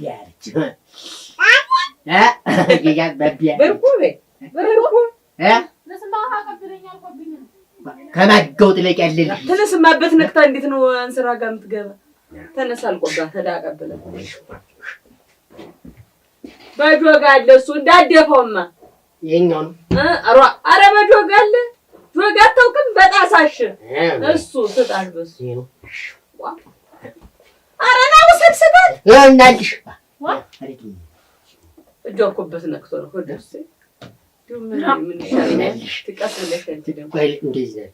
ያርች ጌጋት በቢያ በርኩቤ ለስማው አቀብለኛል ቆብኝ ነው ከማገው ጥለቅ ያለል ተነስማበት ነክታ እንዴት ነው አንስራ ጋር የምትገባ? ተነስ አልቆባ ተዳቀበለ በጆጋ አለ እሱ እንዳደፈውማ የኛው ነው አረ በጆጋ አለ ጆጋ አታውቅም? በጣሳሽ እሱ ስጣሽ በሱ አረ ነው ሰብስባት እናልሽ አሪቱ እጆኩበት ነክቶ ነው ወደስ ምን ይሻላል? ትቀስለሽ እንት ደግሞ እንደዚህ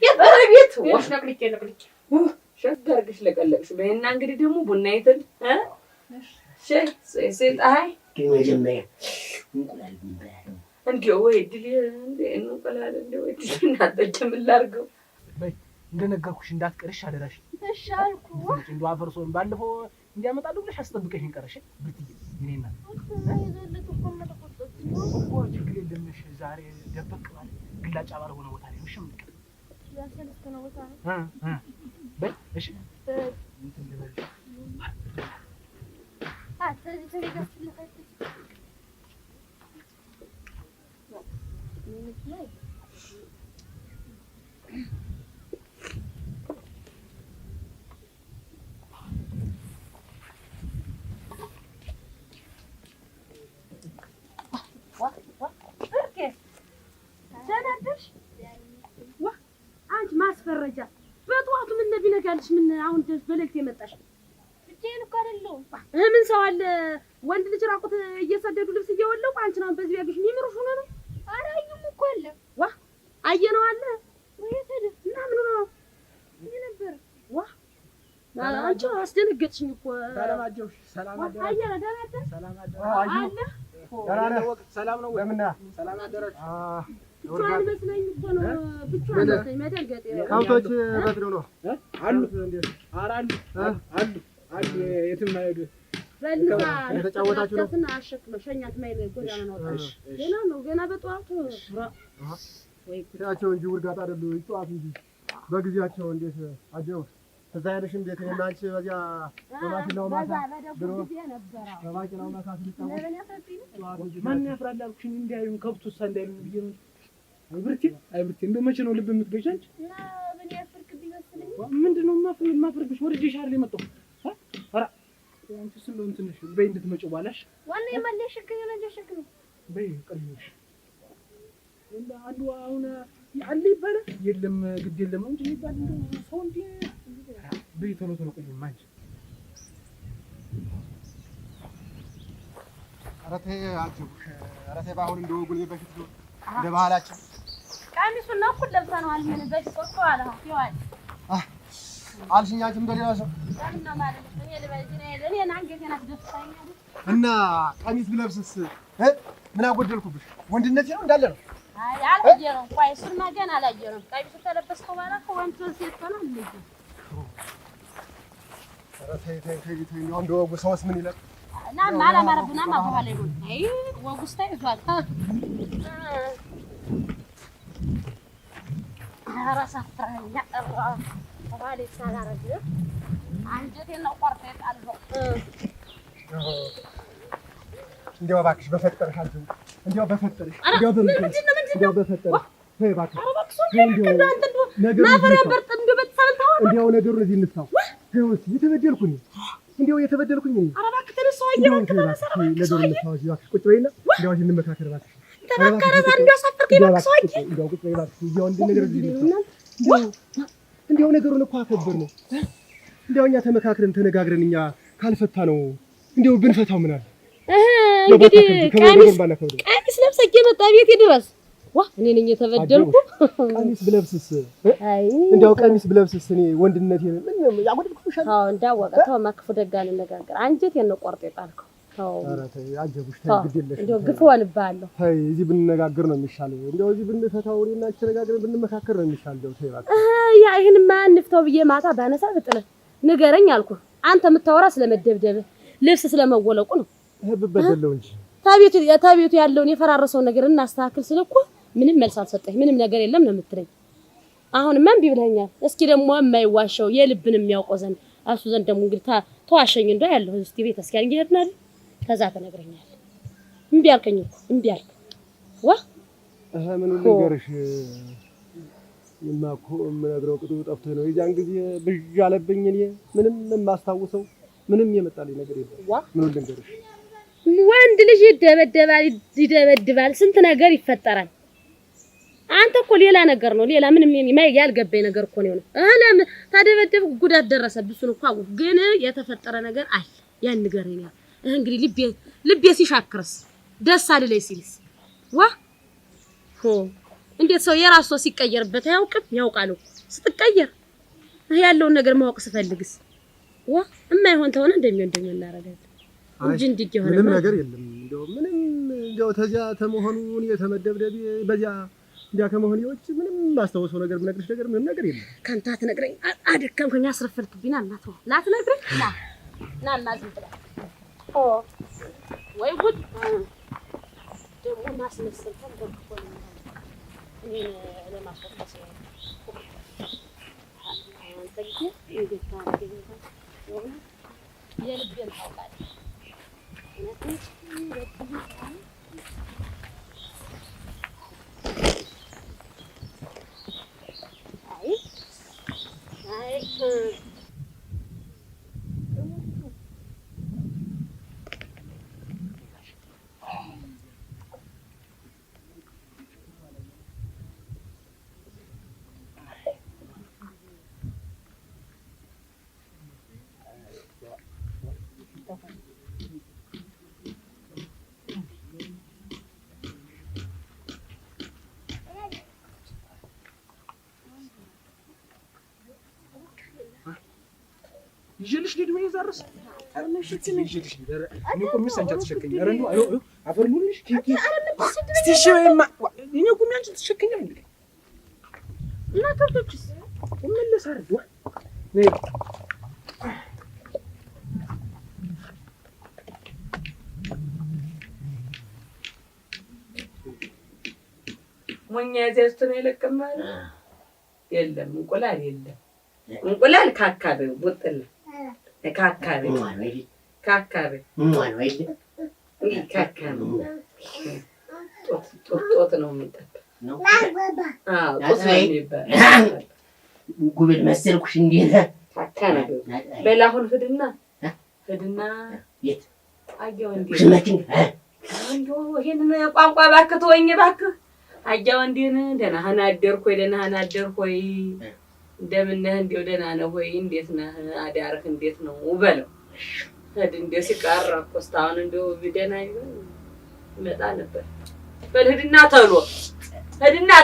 የበረቤት ወሽ ነቅልቄ ሸጋርግሽ ለቀለቅሽ በእና እንግዲህ ደግሞ ቡና ይተል ሴጣይ መጀመሪያ እንቁላል ቢባል እንደው ወይ ድል እንቁላል እንደው ወይ ድል እናጠጭም ላርገው እንደነገርኩሽ እንዳትቀርሽ አደራሽ። እሺ አልኩ እንደው አፈርሶን ባለፈው እንዲያመጣሉ ብለሽ አስጠብቀሽኝ ቀረሽ። ብርትዬ እኔና እኮ ችግር የለምሽ ዛሬ ደበቅ ባለ ግላጫ ባልሆነ ቦታ ላይ ምሽም ልክ ያሰለስተነ ቦታ በይ እሺ እንትን ልበልሽ ስለዚህ ተለጋስልፈት ላይ ማስፈረጃ በጧቱ ምን ቢነጋልሽ ምን አሁን በለልት የመጣሽ ብቻዬን እኮ አይደለሁም ምን ሰው አለ ወንድ ልጅ ራቁት እየሰደዱ ልብስ እየወለው አንቺ ነው በዚህ ያግሽ የሚምሩሽ ሆነ ነው አራዩም እኮ አለ ዋ አየነው አለ ወይስ እና ምን ነው ነበር ዋ አንቺ አስደነገጥሽኝ እኮ ሰላማጆሽ ሰላም አደረ አየረ ደናተ ሰላም አደረ አለ ሰላም ነው ለምን ሰላም አደረች ብቻዋን መስለኝ እኮ ነው ብቻዋን መስለኝ መደንገጥ ካውቶች በትሩ ነው አሉ አሉ የትም አይሄዱ በልዛ ተጫወታችሁ ነው ተስና አሸክመ ሸኛት ማይለ ጎዳና ነው ገና ነው ገና በጧቱ ወይ ታቸው እንጂ ውርጋት አይደሉ ይጧት እንጂ በጊዜያቸው እንዴት አጀው እዛ ያለሽም ቤት እናንቺ በዚያ በማሽናው ማሳ ብሎ በማሽናው ማሳ ሲጫወት ማን ያፍራል አልኩሽ እንዲያዩን ከብቱስ እንዳይሉ ብዬ ነው አይብርቲ እንደው መቼ ነው ልብ የምትገዢ አንቺ እና ምን ያፍርክብኝ መስለኝ ምንድነው ማፍርብሽ ወርጄሽ አይደል የመጣው አራ አንቺ ስለሆነ ትንሽ በይ እንድትመጪው ባላሽ ዋና የማለሽ ሸክኝ ነው እንጂ ሸክኝ በይ ቀልሽ እንደ አንዱ አሁን ያለ ይባላል የለም ግድ የለም እንጂ ይባል እንደው ሰው እንዴ በይ ቶሎ ቆይ ማንቺ አረቴ አጅቡሽ አረቴ ባሁን እንደው ጉልቤ በፊት ነው እንደ ባህላችን ቀሚሱን ነው እኮ ለብሰናል ምን በፊት እኮ አለ ይዋል አልሽኝ አንቺም እንደሌላ ሰው እና ማለት ነው እኔ አንገቴን አስደፍታኛል እና ቀሚስ ብለብስስ ምን አጎደልኩብሽ? ወንድነቴ ነው እንዳለ ነው። አይ አላየነው ቆይ እሱማ ገና አላየነው ቀሚሱ ተለበስከው በኋላ እኮ ወንድ ሴት ሆነ ልጅ ተይ እንደው ወጉ ሰውስ ምን ይላል? እና ማላማረብና ማባለ ይሁን አይ ወጉስ ታይዟል አራሳ ፍራኛ ባሌ ሳላረግ አንጀቴን ነው ቆርጠ ጣልበው እንደው እባክሽ በፈጠረሽ አልኩ እንደው በፈጠረሽ እንደው በፈጠረሽ ተይ እባክሽ እንደው ነገሩን እዚህ እንፍታው ተይውስ የተበደልኩኝ ኧረ እባክህ ተነሳው አየህ ነገሩን እንፍታው እባክሽ ቁጭ በይና እንደው እዚህ እንመካከር እባክሽ ተባከረዛ እንደው ሳፈርከኝ እባክህ ሰው አየህ እንደው ቁጭ በይ እባክሽ እንደው እንደ ነገር እዚህ እንደው ነገሩን እኮ አከበር ነው እንደው እኛ ተመካክረን ተነጋግረን እኛ ካልፈታ ነው እንደው ብንፈታው ምን አለ እንግዲህ ቀሚስ ለብሰህ የመጣ ቤቴ ድረስ ዋ እኔ ነኝ የተበደልኩ ቀሚስ ብለብስስ እንደው ቀሚስ ብለብስስ እኔ ወንድነቴ ምን ያጎድልኩሽ አዎ እንዳወቀ ተው ማክፉ ደጋን ነገር አንጀቴን ነው ቆርጦ የጣልከው ተው ኧረ ተይ አጀቡሽ ተይ ግድ የለሽ እንደው ግፍወንብሃለሁ ተይ እዚህ ብንነጋገር ነው የሚሻለው እንደው እዚህ ብንፈታው እኔና አንቺ ተነጋግረን ብንመካከር ነው የሚሻለው ተይ እባክህ ያ ይሄንማ እንፍታው ብዬ ማታ ባነሳ ብጥልህ ንገረኝ አልኩህ አንተ የምታወራ ስለመደብደብ ልብስ ስለመወለቁ ነው ብበደለው እንጂ ታቤቱ ያለውን የፈራረሰውን ነገር እናስተካክል ስለኮ ምንም መልስ አልሰጠኝ ምንም ነገር የለም ነው የምትለኝ አሁንማ እምቢ ብለኛል እስኪ ደግሞ የማይዋሸው የልብን የሚያውቀው ዘንድ እሱ ዘንድ ደግሞ እንግዲህ ተዋሸኝ እንደው ያለው እስቲ ቤት እስኪያን ይሄድናል ከዛ ተነግረኛል እምቢ አልከኝ እኮ እምቢ አልክ ዋ ምን ልንገርሽ የማኮ የምነግረው ቅጡ ጠፍቶ ነው የዛን ጊዜ ብዥ አለብኝ እኔ ምንም የማስታውሰው ምንም የመጣልኝ ነገር የለም ምን ልንገርሽ ወንድ ልጅ ይደበድባል ስንት ነገር ይፈጠራል አንተ እኮ ሌላ ነገር ነው ሌላ ምንም ያልገባኝ ነገር እኮ ነው አለም ታደበደብ ጉዳት ደረሰብህ እሱን እንኳን ግን የተፈጠረ ነገር አለ ያን ንገረኝ እንግዲህ ልቤ ሲሻክርስ ደስ አይደለኝ ሲልስ ዋ እንዴት ሰው የራሱ ሲቀየርበት ያውቅም ያውቃሉ ስትቀየር ያለውን ነገር ማወቅ ስፈልግስ ዋ እማይሆን ተሆነ እንደሚያደርጋለን እንጂ እንዲህ ሆነ ምንም ነገር የለም እንደው ተዚያ ተመሆኑን የተመደብደብ በዚያ እንዲያ ከመሆን ይወጭ ምንም ማስተዋወሰው ነገር ምነግርሽ ነገር ምንም ነገር የለም ካንተ አትነግረኝ አደከምከኝ አስረፈልክብኝ አናት ላትነግረኝ ና ዝም ብላ ወይ ጉድ ደግሞ ማስመሰል ተንበርክኮ ነው እኔ ለማስወጣት ነው አንተዬ እንዴት ታደርገኝ የልቤን ታውቃለህ ይዤልሽ ልሂድ ወይ ዛርስ አረነሽ ትንሽ እኔ እኮ ምንሰንቻ ተሸከኝ ኧረ እንደው አዩ አፈር ሙሉሽ ኪኪ እስቲ ሸይማ እኔ እኮ ምን አንቺ ተሸከኝ እንዴ እና ተርቶችስ ወመለስ አርዱ ነይ ሞኛ ያዘስቱ ነው የለቀማል የለም እንቁላል የለም እንቁላል ካካበ ወጥል ካካበ ካካበ ጦት ነው የሚጠጣ ነው ጦት ነው የሚባል ጉብል መሰልኩሽ እንዴት ካካነ በላሁን ሂድና የት አየው እንዴ ሽመቲን አንዱ ይሄን ቋንቋ እባክህ ተወኝ እባክህ አያው እንዴን ደህና አደርኩኝ ደህና አደርኩኝ እንደምን ነህ እንደው ደህና ነህ ወይ እንዴት ነህ አዳርህ እንዴት ነው በለው እንደው ሲቀርብ እስካሁን እንደው ደህና ይመጣ ነበር በል ሂድና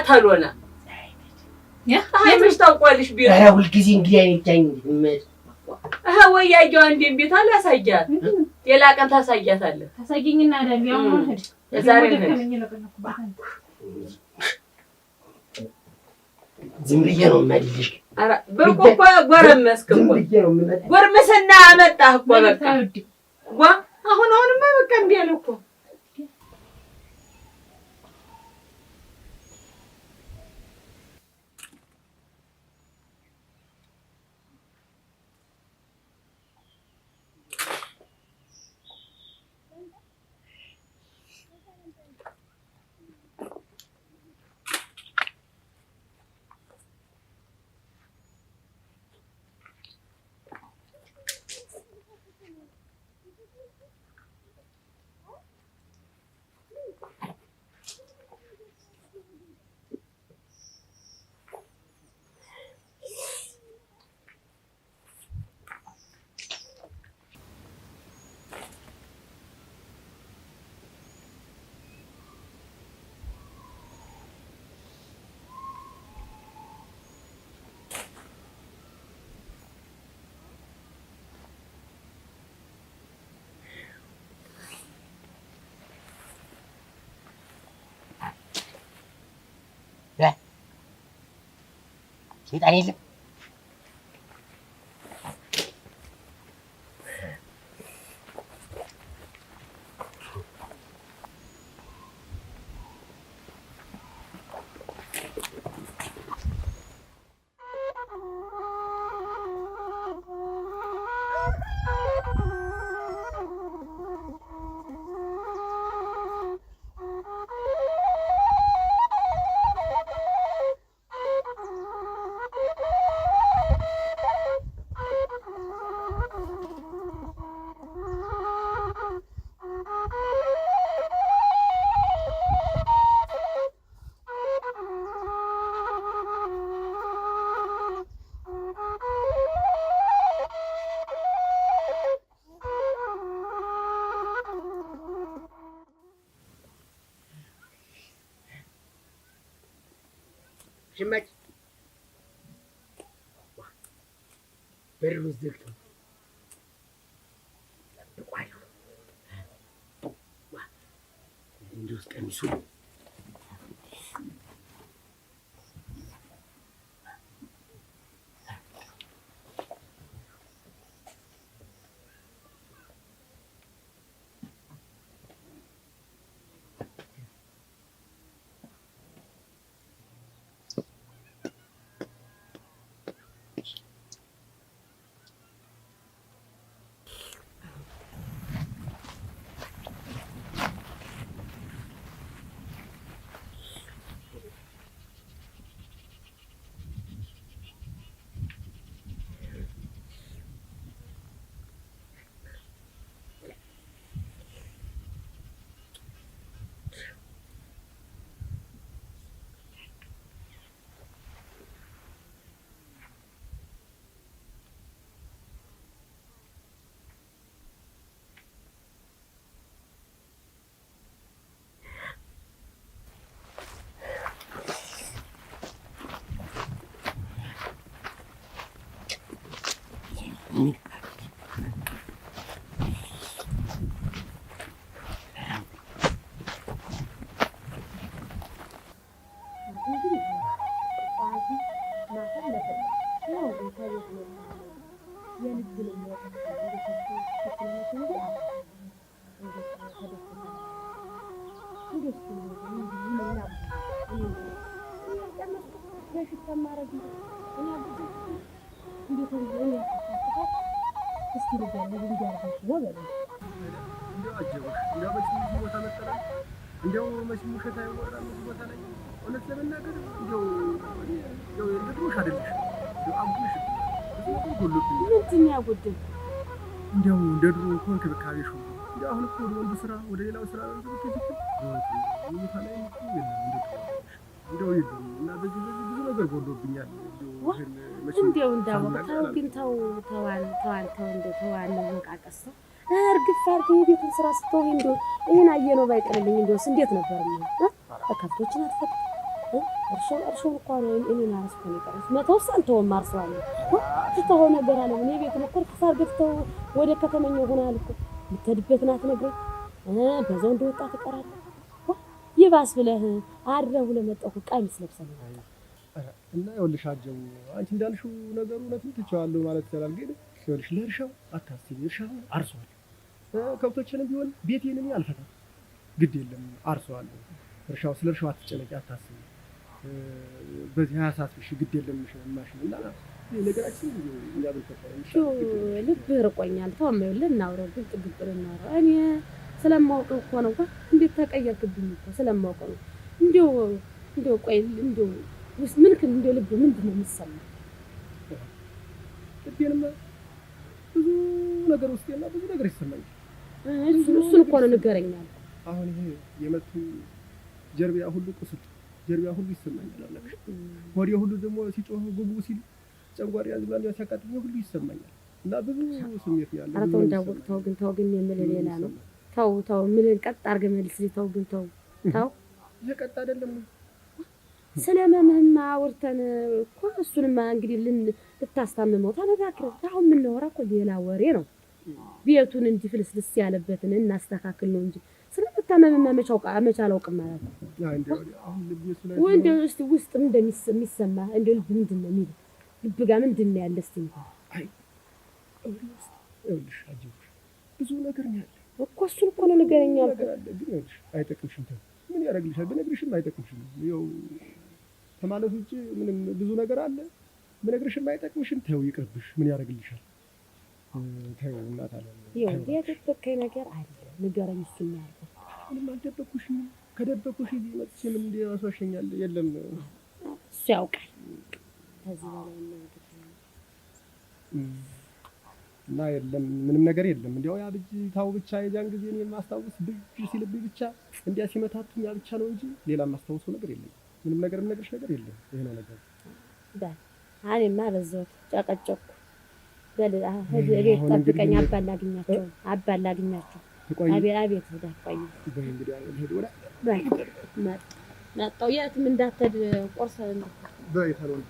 ተሎና አይምሽ ታውቋልሽ ቢራ ኧረ ሁልጊዜ እንግዲህ አይነቻኝ ወይ ያየው እንዴን ቤት አላሳያት ሌላ ቀን ታሳያታለህ ታሳየኝና አይደል ያው ነው ሄድ ዛሬ ዝም ብዬ ነው የማልልሽ ኧረ በቆቆ ጎረመስክ እኮ ጎርመስና አመጣህ እኮ በቃ ዋ አሁንማ በቃ እንዴ ነው እኮ ሰይጣን የለም ሽማጭ በሩን ዘግተው ጠብቋል። እንዲውስ ቀሚሱ እንደው መቼም ውሸት አይወራም እዚህ ቦታ ላይ እውነት ለመናገር እንደው የድሮሽ አይደለሽ አምኩሽ ምንድን ያጎድል እንደው እንደ ድሮ እኮ እንክብካቤሽ ሁሉ እንደው አሁን እኮ ወደ ወንዱ ስራ ወደ ሌላው ስራ ቦታ ላይ እንደው የለም እና በዚህ ብዙ ነገር ጎሎብኛል። እንደው እንዳወቅተው ግን ተው እንደው ተዋን መቃቀስ እርግፍ አድርገህ የቤቱን ስራ ስትተው እንደው ይሄን አየነው ባይቀርልኝ እንደውስ እንዴት ነበር ነው ከብቶችን አትፈጥ እርሻውን እኮ ነው እኔን አስኮ ነው ቀረስ መተውስ አንተውም አርሰዋለሁ ትተው ነገር አለ እኔ ቤቱን እኮ ፍሳር ገፍተው ወደ ከተመኘው ሆናል እኮ ልትሄድበትን አትነግረኝ በዛው እንደወጣ ትቀራለህ ይባስ ብለህ አድረው ለመጣሁ ቀሚስ ለብሰህ ነው እና ይኸውልሽ አጀው አንቺ እንዳልሽው ነገሩ እውነትም ትቼዋለሁ ማለት ይችላል። ግን ይኸውልሽ ለእርሻው አታስቢ፣ እርሻው አርሷል። ከብቶችንም ቢሆን ቤቴንም አልፈታም፣ ግድ የለም አርሷለሁ። እርሻው ስለ እርሻው አትጨነቂ፣ አታስቢ። በዚህ አያሳስብሽ፣ ግድ የለም ማሽን እና ነገራችን እኛ ብንፈጠር ልብ ርቆኛል። ተወው ልናውረው ግን ጥግጥር እናውረው እኔ ስለማውቀው እኮ ነው። እንዴት ተቀየርክብኝ እኮ ስለማውቀው ነው። እንደው ቆይ እንደው ውስጥ ምንክን እንደው ልብ ምንድን ነው የሚሰማው? ልቤንማ ብዙ ነገር ውስጤና ብዙ ነገር ይሰማኛል። እሱን እኮ ነው ንገረኛል። አሁን ይሄ የመቱ ጀርቢያ ሁሉ ቁስል ጀርቢያ ሁሉ ይሰማኛል። አለሽ ወዲያ ሁሉ ደግሞ ሲጮህ ጉጉ ሲል ጨንጓር ያዝባል ሲያቃጥኝ ሁሉ ይሰማኛል እና ብዙ ስሜት ያለው ኧረ ተው እንዳወቅተው ግን ተው ግን የምልህ ሌላ ነው። ተው ምን ቀጥ አድርገህ መልስ። ተው ግን ተው ይሄ ቀጥ አይደለም። ስለማንህማ አውርተን እኮ እሱንማ እንግዲህ ልታስታምመው ተነጋግረን አሁን የምናወራ እኮ ሌላ ወሬ ነው። ቤቱን እንጂ ፍልስልስ ያለበትን እናስተካክል ነው እንጂ ስለምታመምማ መች አላውቅም ማለት ነው። እንደው እስኪ ውስጥ ምን እንደሚሰማ እንደው ልብ ምንድን ነው የሚለው ልብ ጋር ምንድን ነው ያለ እስኪ እንኳን ይኸውልሽ አጅብሽ ብዙ ነገር ነው ያለ እኮ እሱን እኮ ነው ንገረኝ አልኩህ። ግን ይኸውልሽ አይጠቅምሽም። ምን ያደርግልሻል? ብነግርሽም አይጠቅምሽም። ይኸው ከማለት ውጭ ምንም ብዙ ነገር አለ። ብነግርሽም አይጠቅምሽም። ተይው ይቅርብሽ። ምን ያደርግልሻል? ተይው እናት አለ። ይኸው የደበከኝ ነገር አለ ንገረኝ። እሱን ነው ያልኩህ። ምንም አልደበኩሽም። ከደበኩሽ እዚህ መጥቼ ምን እንዲያስዋሸኛል? የለም እሱ ያውቃል። ከዚህ በላይ እና የለም ምንም ነገር የለም። እንዲያው ያ ብቻ ታው ብቻ የዛን ጊዜ እኔ ማስታወስ ብቻ ሲልብኝ ብቻ እንዲያ ሲመታቱኝ ያ ብቻ ነው እንጂ ሌላ ማስታወሰው ነገር የለም። ምንም ነገር የምነግርሽ ነገር የለም። ይሄ ነው ነገር እኔማ በዛው ጨቀጨኩ። ቤት ጠብቀኝ። አባ ላግኛቸው። አቤት ሄዳ ቆይ እንግዲህ ሄድ ወደ መጣሁ የትም እንዳትሄድ ቆርሰ በይ ተሎን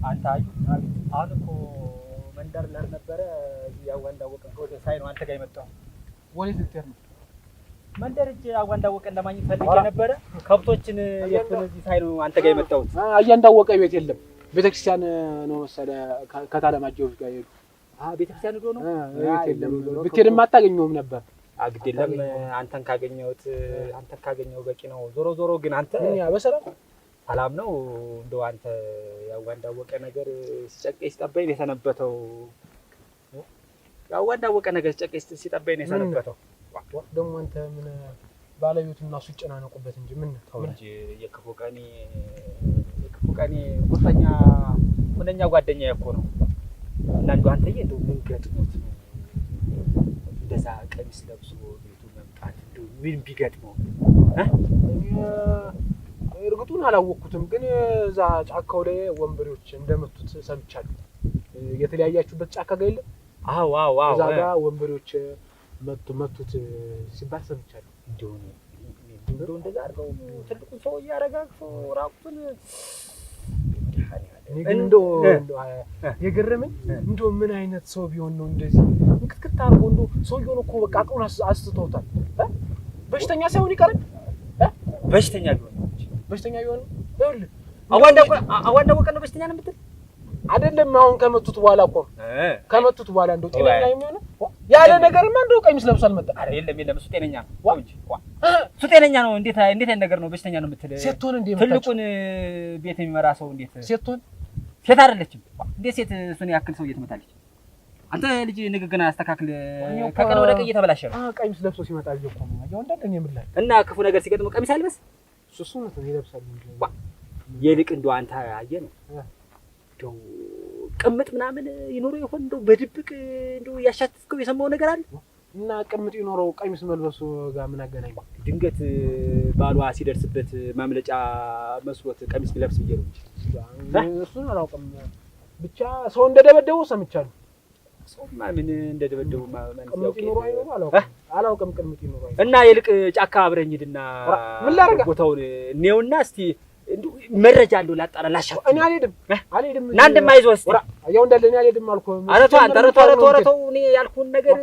አንተ አሁን እኮ መንደር ነበረ እዚህ አዋንዳወቀ ወደ ሳይ ነው አንተ ጋር የመጣው። ወዴት ልትሄድ ነው? መንደር እጅ አዋንዳወቀን ለማግኘት ፈልጌ ነበረ። ከብቶችን የቱን እዚህ ሳይ ነው አንተ ጋር የመጣሁት። አያንዳወቀ ቤት የለም። ቤተክርስቲያን ነው መሰለህ ከታለማጆች ጋር ይሄዱ። ቤተክርስቲያን ሄዶ ነው ቤት የለም። ብትሄድም አታገኘውም ነበር። ግድ የለም አንተን ካገኘው በቂ ነው። ዞሮ ግን አንተ በሰላም ሰላም ነው። እንደው አንተ ያዋንዳወቀ ነገር ሲጨቀይ ሲጠበኝ የሰነበተው ያዋንዳወቀ ነገር ሲጠበኝ የሰነበተው ደግሞ አንተ ምን ባለቤቱና እሱ ይጨናነቁበት እንጂ ምን ተው እንጂ የክፉ ቀኔ ቁርጠኛ ሁነኛ ጓደኛዬ እኮ ነው። እና እንደው አንተዬ እንደው ምን ገጥሞት ነው እንደዛ ቀሚስ ለብሶ ቤቱ መምጣት? እንደው ምን ቢገጥመው እርግጡን አላወቅኩትም፣ ግን እዛ ጫካው ላይ ወንበሬዎች እንደመቱት ሰምቻለሁ። የተለያያችሁበት ጫካ ጋር የለም? አዎ እዛ ጋር ወንበሬዎች መቱት ሲባል ሰምቻለሁ። እንደው እንደዛ አድርገው ትልቁን ሰው እያረጋግፈው ራቁቱን እንደው የገረመኝ እንደው ምን አይነት ሰው ቢሆን ነው እንደዚህ እንክትክት አድርጎ እንደው ሰውየውን እኮ በቃ አቅሙን አስተውታል። በሽተኛ ሳይሆን ይቀራል። በሽተኛ ቢሆን ይኸውልህ አዋንዳወቀ ነው በሽተኛ ነው የምትል አይደለም። አሁን ከመቱት በኋላ እኮ ከመቱት በኋላ እንደው ጤነኛ የሚሆነው ያለ ነገርማ እንደው ቀሚስ ለብሶ አልመጣም። አረ የለም እሱ ጤነኛ ነው እንጂ እሱ ጤነኛ ነው። እንዴት አይነት ነገር ነው በሽተኛ ነው የምትል? ሴቶን እንዴ ትልቁን ቤት የሚመራ ሰው እንዴት ሴቶን ሴት አይደለችም እንዴ? ሴት እሱን ያክል ሰው እየተመታለች። አንተ ልጅ ንግግና አስተካክል። ከቀን ወደ ቀን እየተበላሸ ነው። ቀሚስ ለብሶ ሲመጣ እኮ ነው ያው እንዳንተኛ የምልህ እና ክፉ ነገር ሲገጥመው ቀሚስ አልበስ እሱ ነው ይለብሳል እንጂ የልቅ እንደው አንተ አየህ ነው እንደው ቅምጥ ምናምን ይኖረው ይሆን? እንደው በድብቅ እንደው ያሻትስከው የሰማው ነገር አለ? እና ቅምጥ ይኖረው ቀሚስ መልበሱ ጋር ምን አገናኘው? ድንገት ባሏ ሲደርስበት ማምለጫ መስሎት ቀሚስ ቢለብስ ይየሩ እንጂ እሱን አላውቅም። ብቻ ሰው እንደደበደቡ ሰምቻለሁ። ሰውማ ምን እንደደበደቡ ማን ይኖረው አላውቅም። ቅምጥ ይኖረው እና የልቅ ጫካ አብረኝ ሂድና ምን ላድርግ ቦታውን እኔውና እስቲ እንደው መረጃ እንደው ላጣራ ላሻት። እኔ አልሄድም እና እንደማይዞህ እስቲ ያው እንዳለ እኔ አልሄድም አልኩህ። ኧረ ተው እኔ ያልኩህን ነገር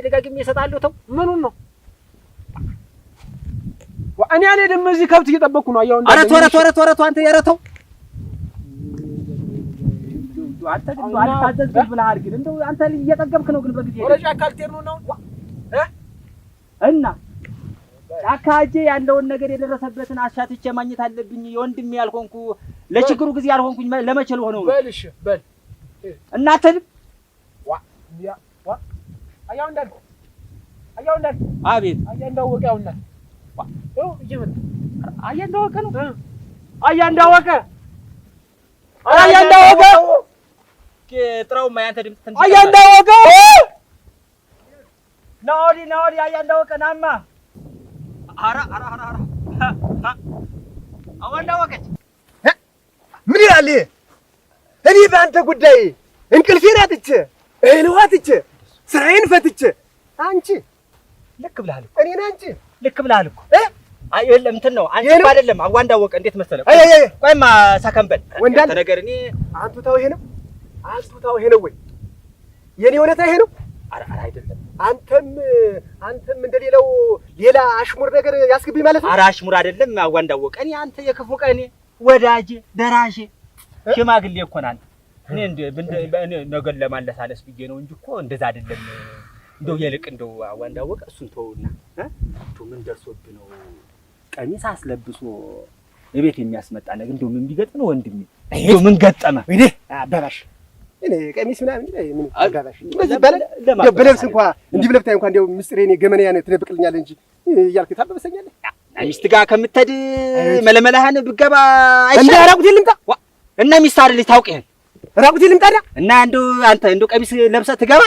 ደጋግሜ እሰጥሃለሁ። ተው ምኑን ነው? እኔ አልሄድም። እዚህ ከብት እየጠበቅኩ ነው። ያው እንዳለ ኧረ ተው አንተ ኧረ ተው አንተ ግን አልታዘዝ ብለሃል። ግን እንደው አንተ እየጠገብክ ነው። ግን በጊዜ ወደ ጫካ ልትሄድ ነው እና ጫካ ሂጅ ያለውን ነገር የደረሰበትን አሻትቼ ማግኘት አለብኝ። የወንድሜ ያልሆንኩ ለችግሩ ጊዜ ያልሆንኩኝ ለመቼ ልሆነው ነው? በል እሺ በል እናትህ አያው እንዳለ አቤት አያንዳወቀ ያው እንዳለ ይጀምር አያንዳወቀ ነው አያንዳወቀ ጥራው ማያንተ ድምጽ ትንሽ አያንዳወቀ ናውዲ አያንዳወቀ ናማ አራ አዋንዳወቀች ምን ይላል? እኔ በአንተ ጉዳይ እንቅልፌን አጥቼ እህል ውሃ ትቼ ስራዬን ፈትቼ አንቺ ልክ ብለሃል እኮ እኔን አንቺ ልክ ብለሃል እኮ አይ የለም እንትን ነው አንቺ አይደለም አዋንዳወቀ እንዴት መሰለህ? ቆይማ ሳከንበል ወንዳል ነገር እኔ አንቱታው ይሄ ነው ወይ የኔ እውነታ ይሄ ነው? ኧረ አይደለም። አንተም እንደሌላው ሌላ አሽሙር ነገር ያስግብኝ ማለት ነው? ኧረ አሽሙር አይደለም አዋንዳወቀ። እኔ አንተ የክፉ ቀኔ ወዳጄ ደራሼ ሽማግሌ እኮ ነህ አንተ። እኔ ነገር ለማለሳለስ ብዬ ነው እንጂ እኮ እንደዛ አይደለም። እንደው የልቅ እንደው አዋንዳወቀ እሱን ተውና እንደው ምን ደርሶብህ ነው ቀሚስ አስለብሶ የቤት የሚያስመጣ ነገር እንደው ምን ቢገጥም ነው ወንድሜ? እንደው ምን ገጠመ? ወይኔ አባባሽ እኔ ቀሚስ ምናምን ምን አባባሽ እንደዚህ ባለ በለብስ እንኳን እንዲህ ብለብታይ እንኳን እንደው ምስጢሬ እኔ ገመናዬን ትደብቅልኛለህ እንጂ እያልክ ታበበሰኛለህ። ሚስት ጋር ከምትሄድ መለመላህን ብገባ አይሻልም? እንደ ራቁቴ ልምጣ እና ሚስት አይደለች ታውቅ ይሄን ራቁቴ ልምጣ ዳ እና እንደው አንተ እንደው ቀሚስ ለብሰህ ትገባ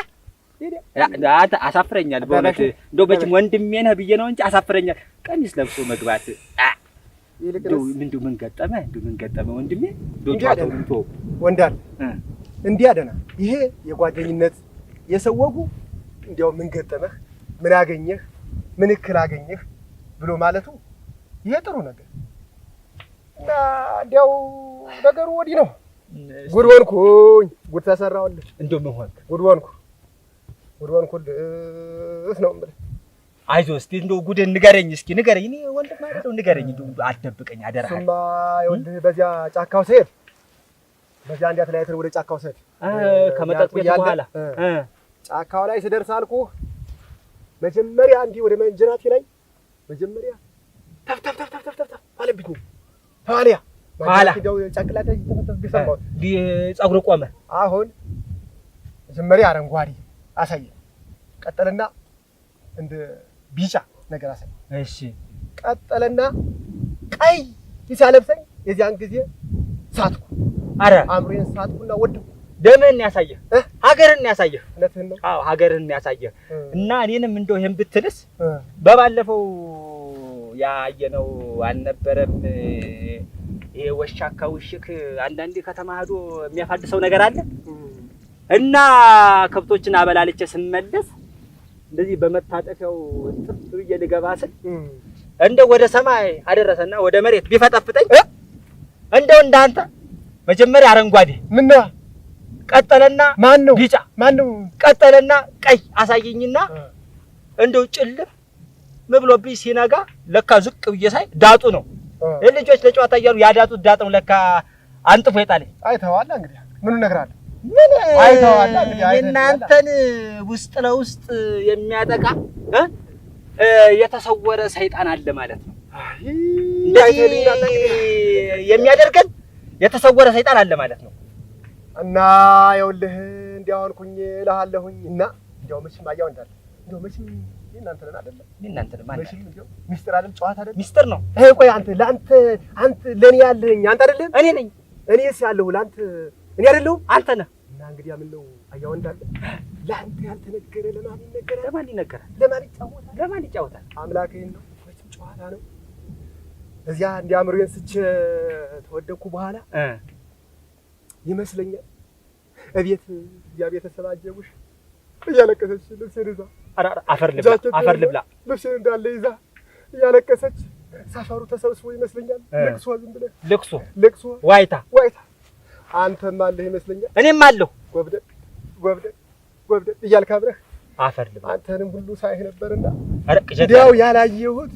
አንተ አሳፍረኛል በእውነት። እንደው መቼም ወንድሜ ነህ ብዬ ነው እንጂ አሳፍረኛል ቀሚስ ለብሶ መግባት። ይልቅስ እንደው ምን ገጠመ ወንድሜ? ወንዳል እንዲህ አደና ይሄ የጓደኝነት የሰወጉ እንዲያው ምን ገጠመህ፣ ምን አገኘህ፣ ምን እክል አገኘህ ብሎ ማለቱ ይሄ ጥሩ ነገር እና እንዲያው ነገሩ ወዲህ ነው። ጉድ ሆንኩኝ፣ ጉድ ተሰራሁልህ። እንደው ምን ሆንክ? ጉድ ሆንኩልህ ነው የምልህ። አይዞህ እስኪ እንደው ጉድ ንገረኝ እስኪ ንገረኝ። እኔ ወንድም ማለት ነው ንገረኝ፣ እንደው አትደብቀኝ አደራ። እሱማ ይኸውልህ በዚያ ጫካው ስሄድ በዚያ እንዲያ ተለያይተን ወደ ጫካው ስሄድ ከመጠጥ ቤት በኋላ ጫካው ላይ ስደርስ አልኩህ መጀመሪያ እንዲህ ወደ መንጀራቴ ላይ መጀመሪያ ተፍ አለብኝ። ታዲያ ኋላ ጫቅላቴ ተፈተፈ ፀጉር ቆመ። አሁን መጀመሪያ አረንጓዴ አሳየኝ፣ ቀጠለና እንደ ቢጫ ነገር አሳየኝ። እሺ ቀጠለና ቀይ ሲያለብሰኝ የዚያን ጊዜ ሳትኩ። አረ አምሮዬን ሳትኩና ወደኩ። ደምህን ያሳየህ ሀገርህን ያሳየህ። እውነትህን ነው። አዎ ሀገርህን ያሳየህ እና እኔንም እንደው ይሄን ብትልስ በባለፈው ያየነው አልነበረም? ይሄ ወሻካ ውሽክ አንዳንዴ ከተማ ሄዶ የሚያፋድሰው ነገር አለ እና ከብቶችን አበላልቼ ስመለስ እንደዚህ በመታጠፊያው ጥፍ ብዬ ልገባ ስል እንደው ወደ ሰማይ አደረሰና ወደ መሬት ቢፈጠፍጠኝ እንደው እንዳንተ መጀመሪያ አረንጓዴ ምን ቀጠለና ማን ነው ቢጫ ማን ነው ቀጠለና ቀይ አሳየኝና እንደው ጭልም መብሎብኝ ሲነጋ ለካ ዝቅ ብዬ ሳይ ዳጡ ነው። ልጆች ለጨዋታ እያሉ ያዳጡት ዳጥ ነው ለካ አንጥፎ የጣለኝ። አይተዋል እንግዲህ ምን እነግርሃለሁ። ምን አይተዋል እንግዲህ የእናንተን ውስጥ ለውስጥ የሚያጠቃ የተሰወረ ሰይጣን አለ ማለት ነው። እንደዚህ የሚያደርገን የተሰወረ ሰይጣን አለ ማለት ነው። እና ይኸውልህ እንዲያው አልኩኝ እልሃለሁኝ እና እንዲያው መቼም አያው እንዳለ እንዲያው መቼም እናንተ ነን አይደለም እናንተ ማለት መቼም እንዲያው ሚስጥር አይደል ጨዋታ አይደል ሚስጥር ነው። ቆይ አንተ ለኔ ያለኝ አንተ አይደለም እኔ ነኝ። እኔስ ያለሁ ለአንተ እኔ አይደለሁም አንተ ነህ። እና እንግዲህ ምን ነው አያው እንዳለ ለአንተ ያልተነገረ ለማን ይነገራል? ለማን ይነገራል? ለማን ይጫወታል? አምላኬን ነው መቼም ጨዋታ ነው። እዚያ እንዲያምሩን ስቼ ተወደኩ በኋላ ይመስለኛል እቤት ያ ቤተሰብ አጀቡሽ እያለቀሰች ልብሴን ይዛ አፈር ልብላ ልብሴን እንዳለ ይዛ እያለቀሰች ሰፈሩ ተሰብስቦ ይመስለኛል ልቅሶ ዝም ብለህ ልቅሶ ዋይታ አንተም አለህ ይመስለኛል እኔም አለሁ ጎብደድ እያልክ አብረህ አፈር ልብላ አንተንም ሁሉ ሳይህ ነበርና እንዲያው ያላየሁት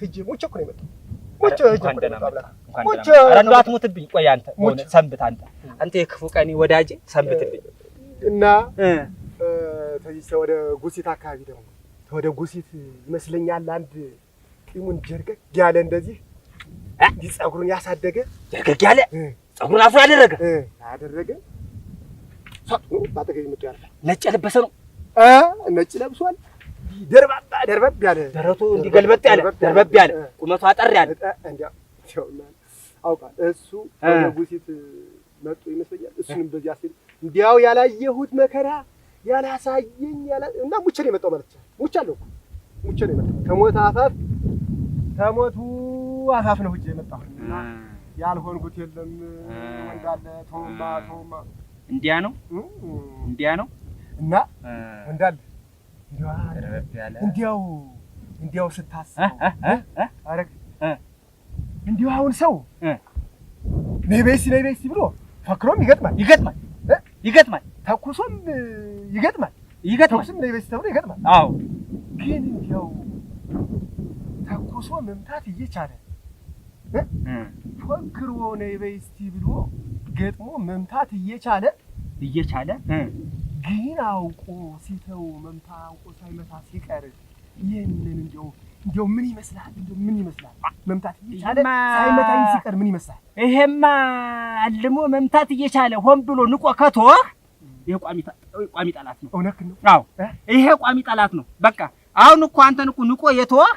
ሂጅ ሙቼ እኮ ነው የመጣው ሙቼ ኧረ እንደው አትሞትብኝ። ቆይ አንተ ሰንብት አንተ የክፉ ቀኔ ወዳጄ ሰንብትልኝ እና ተይዘ ወደ ጉሲት አካባቢ ደግሞ ወደ ጉሲት ይመስለኛል አንድ ጢሙን ጀርገግ ያለ እንደዚህ እንዲህ ፀጉሩን ያሳደገ ጀርገግ ያለ ፀጉሩን አፍሮ ያደረገ ሳጥኑ ባጠገብ ይመጡ ያልፋል። ነጭ የለበሰ ነው። ነጭ ለብሷል። ደርበብ ያለ ደረቱ እንዲህ ገልበጥ ያለ ደርበብ ያለ ቁመቱ አጠር ያለ እንዲያው አውቃል። እሱ ወደ ጉሲት መጡ ይመስለኛል። እሱንም በዚያ ሲል እንዲያው ያላየሁት መከራ ያላሳየኝ እና ሙቼ ነው የመጣው ማለት ነው። ሙቼ ነው የመጣው ከሞቱ አፋፍ ነው ሂጅ የመጣው እና ያልሆንኩት የለም ወንዳለ ተውማ እንዲያ ነው እና ወንዳለ እንዲያው ስታስብ አረግ እንዲያው አሁን ሰው ነይ በይሲ ብሎ ፈክሮም ይገጥማል ተኩሶም ይገጥማል ተኩስም ነይ በይሲ ተብሎ ይገጥማል። አዎ ግን እንዲያው ተኩሶ መምታት እየቻለ ፈክሮ ነይ በይሲ ብሎ ገጥሞ መምታት እየቻለ ግን አውቆ ሲተው አውቆ ሳይመታ ሲቀር ይህንን እንዲያው ምን ይመስላል? መምታት እየቻለ ሳይመታኝ ሲቀር ምን ይመስላል? ይሄማ አልሞ መምታት እየቻለ ሆን ብሎ ንቆ ከተወህ ይሄ ቋሚ ጠላት ነው። እውነት ነው። አዎ ይሄ ቋሚ ጠላት ነው። በቃ አሁን እኮ አንተን እኮ ንቆ የተወህ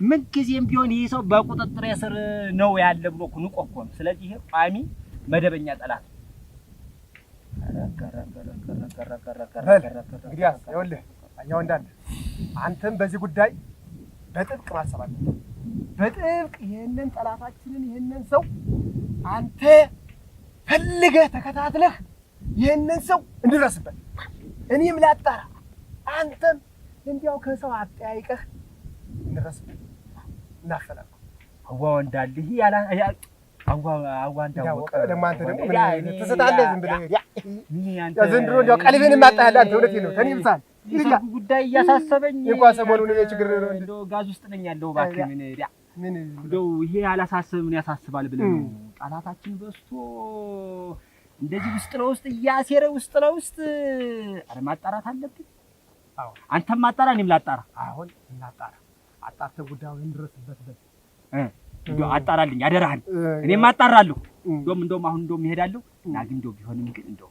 ምን ጊዜም ቢሆን ይሄ ሰው በቁጥጥር ስር ነው ያለ ብሎ እኮ ንቆ እኮ ነው። ስለዚህ ይሄ ቋሚ መደበኛ ጠላት ነው። እንግዲህ ይኸውልህ አያው እንዳለ አንተም በዚህ ጉዳይ በጥብቅ ማሰብ አለብህ። በጥብቅ ይሄንን ጠላታችንን ይሄንን ሰው አንተ ፈልገህ ተከታትለህ ይሄንን ሰው እንድረስበት እኔም ላጣራ አንተም እንዲያው ከሰው አጠያይቀህ እንድረስበት እናፈላልኩ አዋው እንዳልህ ያላ አዋ እንዳወቀ ደግሞ አንተ ደግሞ ምን ትሰጣለህ? ዝም ብለህ ያ ዘንድሮ እንዲያው ቀልብህን ማጣህላ አንተ እውነቴን ነው። ከእኔ ብሳል የሰርጉ ጉዳይ እያሳሰበኝ እንኳን ሰሞኑን ችግር ነው እንደው ጋዝ ውስጥ ነኝ ያለው እባክህ ምን እንደው ይሄ አላሳስብ ምን ያሳስባል ብለህ ነው ጠላታችን በስቶ እንደዚህ ውስጥ ለውስጥ እያሴረ ውስጥ ለውስጥ አረ ማጣራት አለብን። አዎ አንተም ማጣራ እኔም ላጣራ። አሁን እናጣራ አጣርተህ ጉዳዩን እንድረስበት በል እንደው አጣራልኝ አደራህን። እኔም አጣራለሁ። እንደውም አሁን እሄዳለሁ እና ግን እንደው ቢሆንም ግን እንደው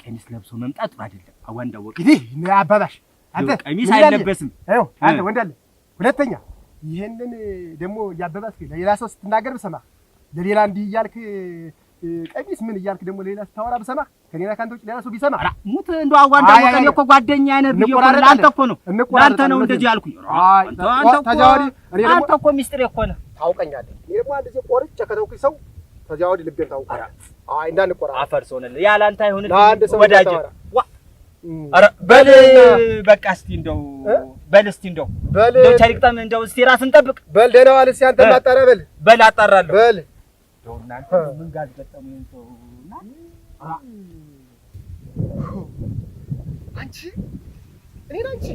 ቀሚስ ለብሶ መምጣት ጥሩ አይደለም። አዋ እንዳወቀ እንግዲህ አባባሽ አንተ ቀሚስ አይለበስም። አይው አንተ ወንዳለ ሁለተኛ ይሄንን ደግሞ ያባባሽ ለሌላ ሰው ስትናገር ብሰማ ለሌላ እንዲህ እያልክ ቀሚስ ምን እያልክ ደግሞ ለሌላ ስታወራ ብሰማ ከኔና ካንተ ውጭ ሌላ ሰው ቢሰማ ሙት እንደው አዋ እንዳወቀ እኮ ጓደኛዬ ነህ ብዬ እኮ አንተ እኮ ነው አንተ ነው እንደዚህ ያልኩኝ። አንተ እኮ ሚስጥር እኮ ነህ ታውቀኛለህ። እኔ ደግሞ አንድ ጊዜ ቆርጬ ከተውኩኝ ሰው ከዚያ ወዲህ ልቤን ታውቃለህ። አይ እንዳንቆራ አፈር ሰውነህ ያለ አንተ አይሆንልኝ ወዳጅ ዋ አረ በል በቃ እስቲ እንደው በል እስቲ እንደው ቻሪቅጣም እንደው እስቲ ራስን ጠብቅ በል ደህና ዋል። እስቲ አንተ ማጣራ በል አጣራለሁ በል እንደው እናንተ ምን ጋር ገጠሙ እንተውና አንቺ እኔን አንቺ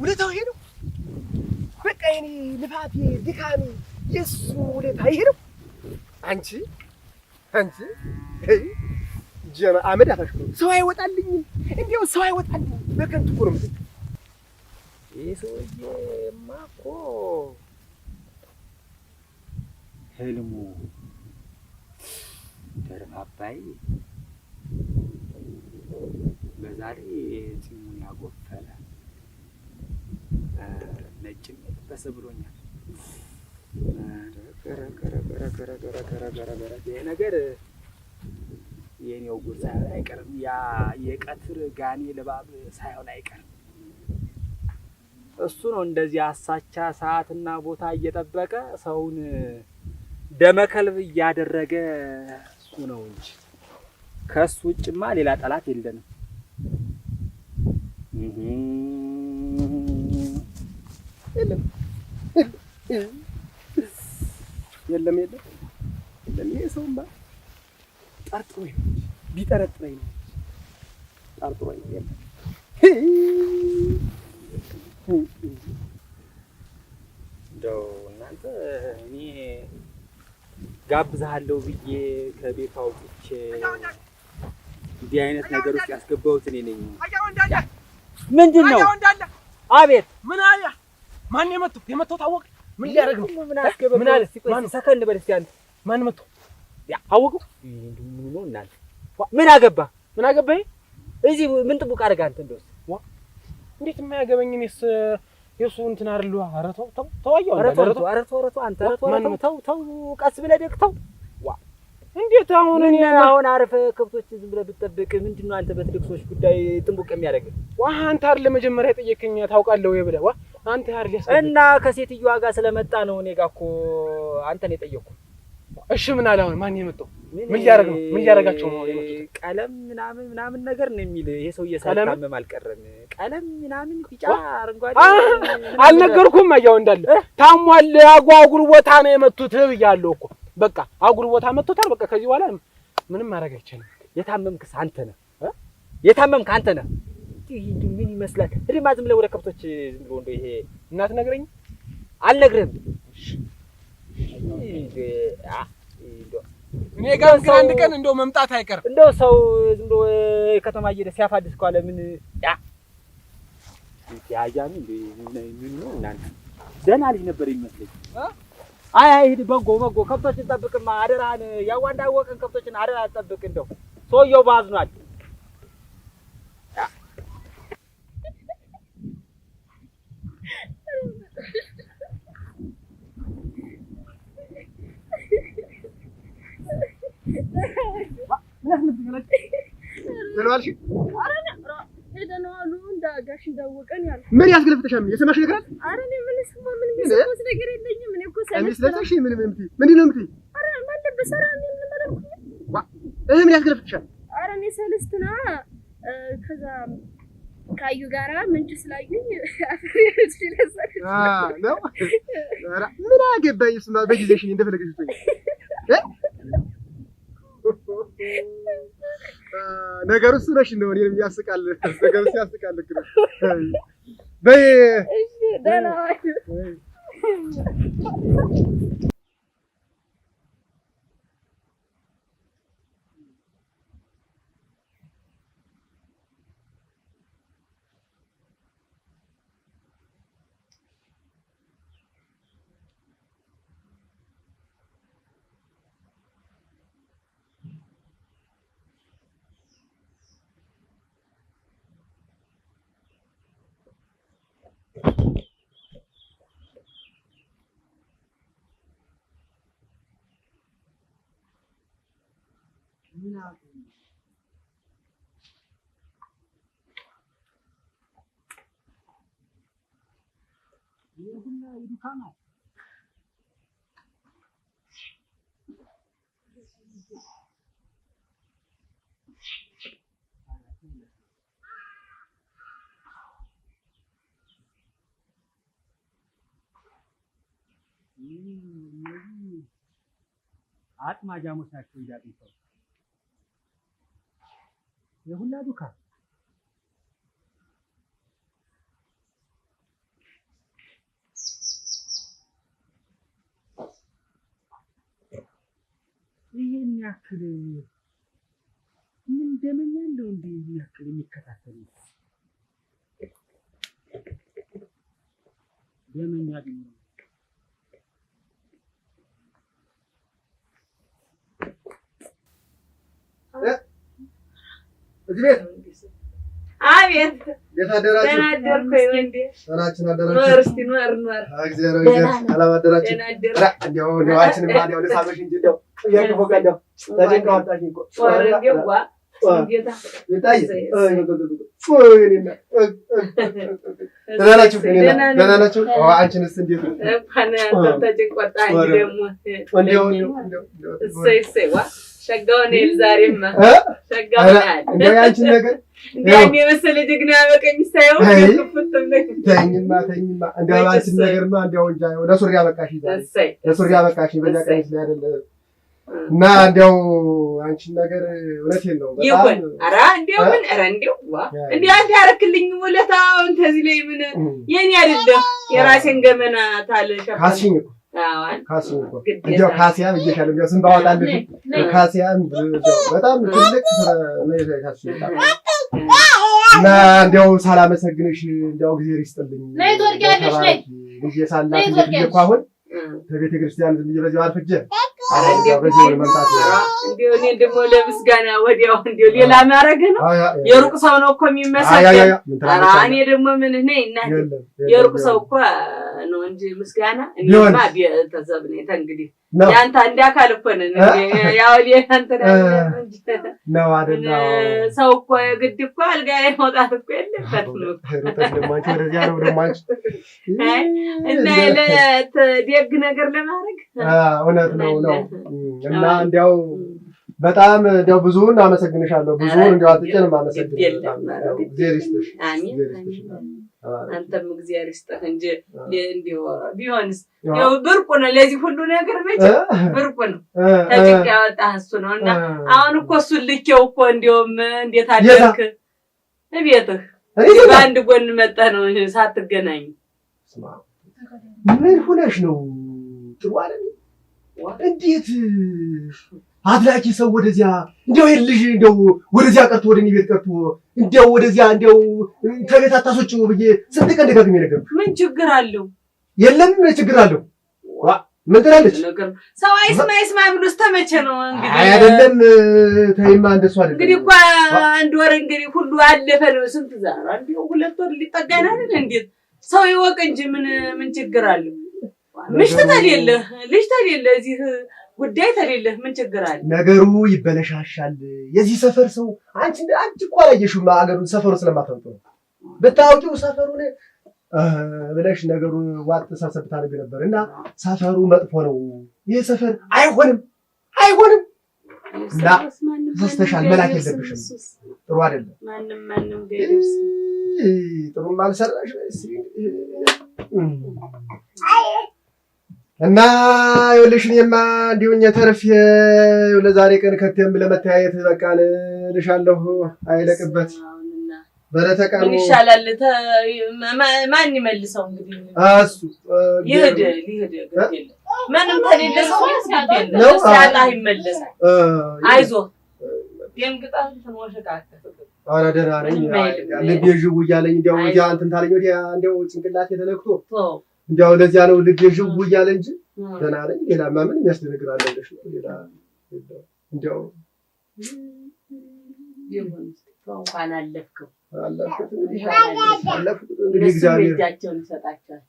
ውለታው ይሄ ነው በቃ የኔ ልፋቴ ድካሜ የሱ ውለታ ይሄ ነው። አንቺ ጀማ አመድ አፈሽ ሰው አይወጣልኝም። እንዴው ሰው አይወጣልኝም። በከንቱ እኮ ነው የምትል ይሄ ሰውዬማ እኮ ህልሙ ደርባባይ በዛሬ ፂሙን ያጎፈረ ነጭም የለበሰ ብሎኛል። ይሄ ነገር የኔው ጉድ ሳይሆን አይቀርም። ያ የቀትር ጋኔ ልባብ ሳይሆን አይቀርም። እሱ ነው እንደዚህ አሳቻ ሰዓትና ቦታ እየጠበቀ ሰውን ደመከልብ እያደረገ እሱ ነው እንጂ ከሱ ውጭማ ሌላ ጠላት የለንም። የለም ይሄ ሰውማ ጠርጥሮኝ ነው ቢጠረጥረኝ ነው ጠርጥሮኝ ነው። የለም እንደው እናንተ እኔ ጋብዛለሁ ብዬ ከቤት አውጥቼ እንዲህ አይነት ነገር ውስጥ ያስገባሁት እኔ ነኝ። ምንድን ነው? አቤት ምን አያ? ማን የመታው ታወቀ? ምን ሊያደርግ ነው? ምን አስገባው? ምን አለ? ቆይ ሰከን በል እስኪ አንተ ማን መታው? ያ አወቀው? ምን ነው እናንተ? ምን አገባ? ምን አገባኝ? እዚህ ምን ጥቡቅ አደረገ አንተ? እንደውስ እንዴት የማያገበኝ እኔስ የሱ እንትን አይደል? ኧረ ተው አየው። ኧረ ተው አንተ ተው ቀስ ብለህ ደግተው። እንዴት አሁን አረፈ ከብቶችን ዝም ብለህ ብትጠብቅ ምንድነው አንተ በትልቅ ሰዎች ጉዳይ ጥንቡቅ የሚያደርግህ? አንተ አይደል መጀመሪያ ጠየቅከኝ ታውቃለህ ወይ ብለህ አንተ አይደል ያስቀደም እና ከሴትዮዋ ጋር ስለመጣ ነው እኔ ጋር እኮ አንተን የጠየቅኩህ። እሺ ምን አለ አሁን? ማን የመጣው? ምን ሊያደርግ ነው? ምን ሊያደርጋቸው ነው የመጡት? ቀለም ምናምን ነገር ነው የሚል ይሄ ሰውዬ ሳይታመም አልቀረም። ቀለም ምናምን ቢጫ አረንጓዴ አልነገርኩም? አያው እንዳለ ታሟል። አጓጉር ቦታ ነው የመጡት ብያለሁ እኮ በቃ አጉል ቦታ መጥቶታል። በቃ ከዚህ በኋላ ምንም ማድረግ አይቻልም። የታመምክስ አንተ ነህ የታመምክ አንተ ነህ። ምን ይመስላል? እድማ ዝም ብለህ ወደ ከብቶች ዝም ብሎ እንደው ይሄ እናት ነገረኝ አልነግርህም። እኔ ጋር ግን አንድ ቀን እንደው መምጣት አይቀርም። እንደው ሰው ዝም ብሎ ከተማ እየሄደ ሲያፋድስ ከዋለ ምን ያጃሚ ምን ነው እናንተ ደህና ልጅ ነበር ይመስለኝ። አይ ሂድ በጎ ከብቶችን ጠብቅማ አደራህን። ያዋንዳ ወቀን ከብቶችን አደራ ጠብቅ። እንደው ሰውየው ባዝኗል። ጋሽ እንዳወቀን ያለ ምን ያስገለፍተሻል? የሰማሽ ነገር አለ? ኧረ እኔ ምን ስማ ምን የሚሰማት ነገር የለኝም። እኔ እኮ ቀሚስ ለብሰሽ ምንድን ነው የምትይ? ኧረ ማን ለበሰ? ኧረ እኔ ምን አላልኩኝም። ምን ያስገለፍተሻል? ኧረ እኔ ሰለስትና ከዛ ካዩ ጋራ ምንጭ ስላዩኝ አፍሬሽ ይለሳል ነው። ኧረ ምን አገባኝ እሱማ በጊዜሽ እንደፈለገሽ ትሆኚ። ነገሩ እሱ ነሽ እንደው እኔንም ያስቃል። ነገሩ ሲያስቃል ልክ ነው። በይ እሺ ደህና ዋይ። አጥማጃሞች ናቸው እንዲያጥምተው የሁላ ዱካ ይሄን ያክል ምን ደመኛ እንደው እንዴ ያክል የሚከታተል ደመኛ ግን እዚህ ቤት አቤት ቤት አደራችሁ? ደህና አደርኩኝ ወንዴ። ሰላችን አደራችሁ? ኖር እስኪ ኖር። እግዚአብሔር ሰላም አደራችሁ? እንደው አንቺንም ባዲያው ልሳበሽ እንጂ እንደው ያከፈው ቀደው ተደንቀው አጣሽ እኮ ወረዴዋ እንዴታ ይታይ ደህና ናችሁ? ደህና ናችሁ? አንቺንስ እንዴት ነው? እንኳን ተጨቆጣኝ ደግሞ እንደው እሰይ ዋ ሸጋውን ይል ዛሬማ ሸጋውን አለ እንደው ያንቺን ነገር እንዴ የመሰለ ጀግና በቀኝ ሳይሆን ከፍተም ነው። ተኝማ እንደው ያንቺን ነገርማ እንደው እንጃ ለሱሪ ያበቃሽ ይዛል ለሱሪ ያበቃሽ በዛ ቀኝ ላይ አይደለ እና እንደው አንቺን ነገር እውነቴን ነው በጣም ኧረ እንደው ምን ኧረ እንደው ዋ እንደው አንተ ያረክልኝ ውለታውን ተዚህ ላይ ምን የኔ አይደለም የራሴን ገመና ታለ ሸፋ ካስሽኝ እኮ ካስሽኝ እኮ እንደው ካሲያ ብዬሻለሁ እንደው ስም ባወጣልሽ ካሲያ በጣም ትልቅ ነው ካስሽኝ እና እንደው ሳላመሰግንሽ እንደው እግዚአብሔር ይስጥልኝ ነይ ትወርቂያለሽ ነይ ልጅ ሳላት ልጅ እኮ አሁን ከቤተ ክርስቲያን ዝም ብዬ በዚያው አልፈጀ እንደው በዚህ መምጣት እንደው እኔ ደግሞ ለምስጋና ወዲያው እንደው ሌላ ማረግ ነው የሩቅ ሰው ነው እኮ የሚመሰገን ኧረ እኔ ደግሞ ምን ነኝ እናቴ የሩቅ ሰው እኮ ነው እንጂ ምስጋና እኔማ ቤተሰብ ነኝ ተንግዲህ ያንተ አንድ አካል እኮ ነን ያው ያንተ ነው አይደል ሰው እኮ ግድ እኮ አልጋ ላይ መውጣት እኮ የለበት ነው ተደማጭ ወደዚያ ነው ደማጭ እና ደግ ነገር ለማድረግ እውነት ነው እና እንዲያው በጣም እንዲያው ብዙውን አመሰግንሻለሁ ብዙውን እንዲያው አጥቼንም አመሰግናለሁ እግዚአብሔር ይስጥሽ አንተም እግዚአብሔር ይስጥህ እንጂ እንዲሁ ቢሆንስ ያው ብርቁ ነው ለዚህ ሁሉ ነገር መቼ ብርቁ ነው ተጭቅ ያወጣህ እሱ ነው እና አሁን እኮ እሱን ልኬው እኮ እንዲያውም እንዴት አደርክ እቤትህ በአንድ ጎን መጣህ ነው ሳትገናኙ ምን ሆነሽ ነው ጥሩ አይደል እንዴት አድራቂ ሰው ወደዚያ እንደው ልጅ እንደው ወደዚያ ቀርቶ ወደ እኔ ቤት ቀርቶ እንደው ወደዚያ እንደው ከቤት አታስወጪው ብዬ ስንት ቀን ደጋግሜ ነገርኩሽ ምን ችግር አለው የለም ችግር አለው ምን ትላለች ሰው አይስማ ብሎስ ተመቸ ነው እንግዲህ አይደለም ተይማ እንደሱ አይደለም እንግዲህ እኮ አንድ ወር እንግዲህ ሁሉ አለፈ ነው ስንት ዛሬ አንዴ ሁለት ወር ሊጠጋና አይደል እንዴት ሰው ይወቅ እንጂ ምን ችግር አለው ምሽት ተሌለ ልጅ ተሌለ እዚህ ጉዳይ ተሌለ ምን ችግር አለ ነገሩ ይበለሻሻል የዚህ ሰፈር ሰው አንቺ እኮ አላየሽውም አገሩን ሰፈሩ ስለማታውቁ ብታውቂው ሰፈሩን ብለሽ ነገሩን ዋጥ ሰብሰብ ታደርጊ ነበር እና ሰፈሩ መጥፎ ነው። ይሄ ሰፈር አይሆንም እና ተስተሻል መላክ የለብሽም። ጥሩ አይደለም። ማንም ደርስ ጥሩም አልሰራሽ እና ይኸውልሽ እኔማ እንዲሁኝ ተርፌ ለዛሬ ቀን ከቴም ለመተያየት በቃ ልሻለሁ። አይለቅበት በለተቀኑ ምን ይሻላል? ማን ይመልሰው እንግዲህ እሱ ይሄድ ግዴለ ምንም ተሌለ ሰው ያስገደለ ሲያጣ ይመለሳል። አይዞህ ደንግጣን ተንወሸቃተ አረ ደህና ነኝ። ልቤ ዥው እያለኝ እንዲያው እዚያ እንትን ታለኝ ወዲያ እንዲያው ጭንቅላቴ ተነክቶ እንዲያው ለዚያ ነው ልቤ ዥው እያለ እንጂ ደህና ነኝ። ሌላማ ምን የሚያስደነግጥ አለሽ? ሌላ እንዲያው ይሁን እንኳን አለፍከው አለፍኩት እንግዲህ እግዚአብሔር እጃቸውን ይሰጣቸዋል።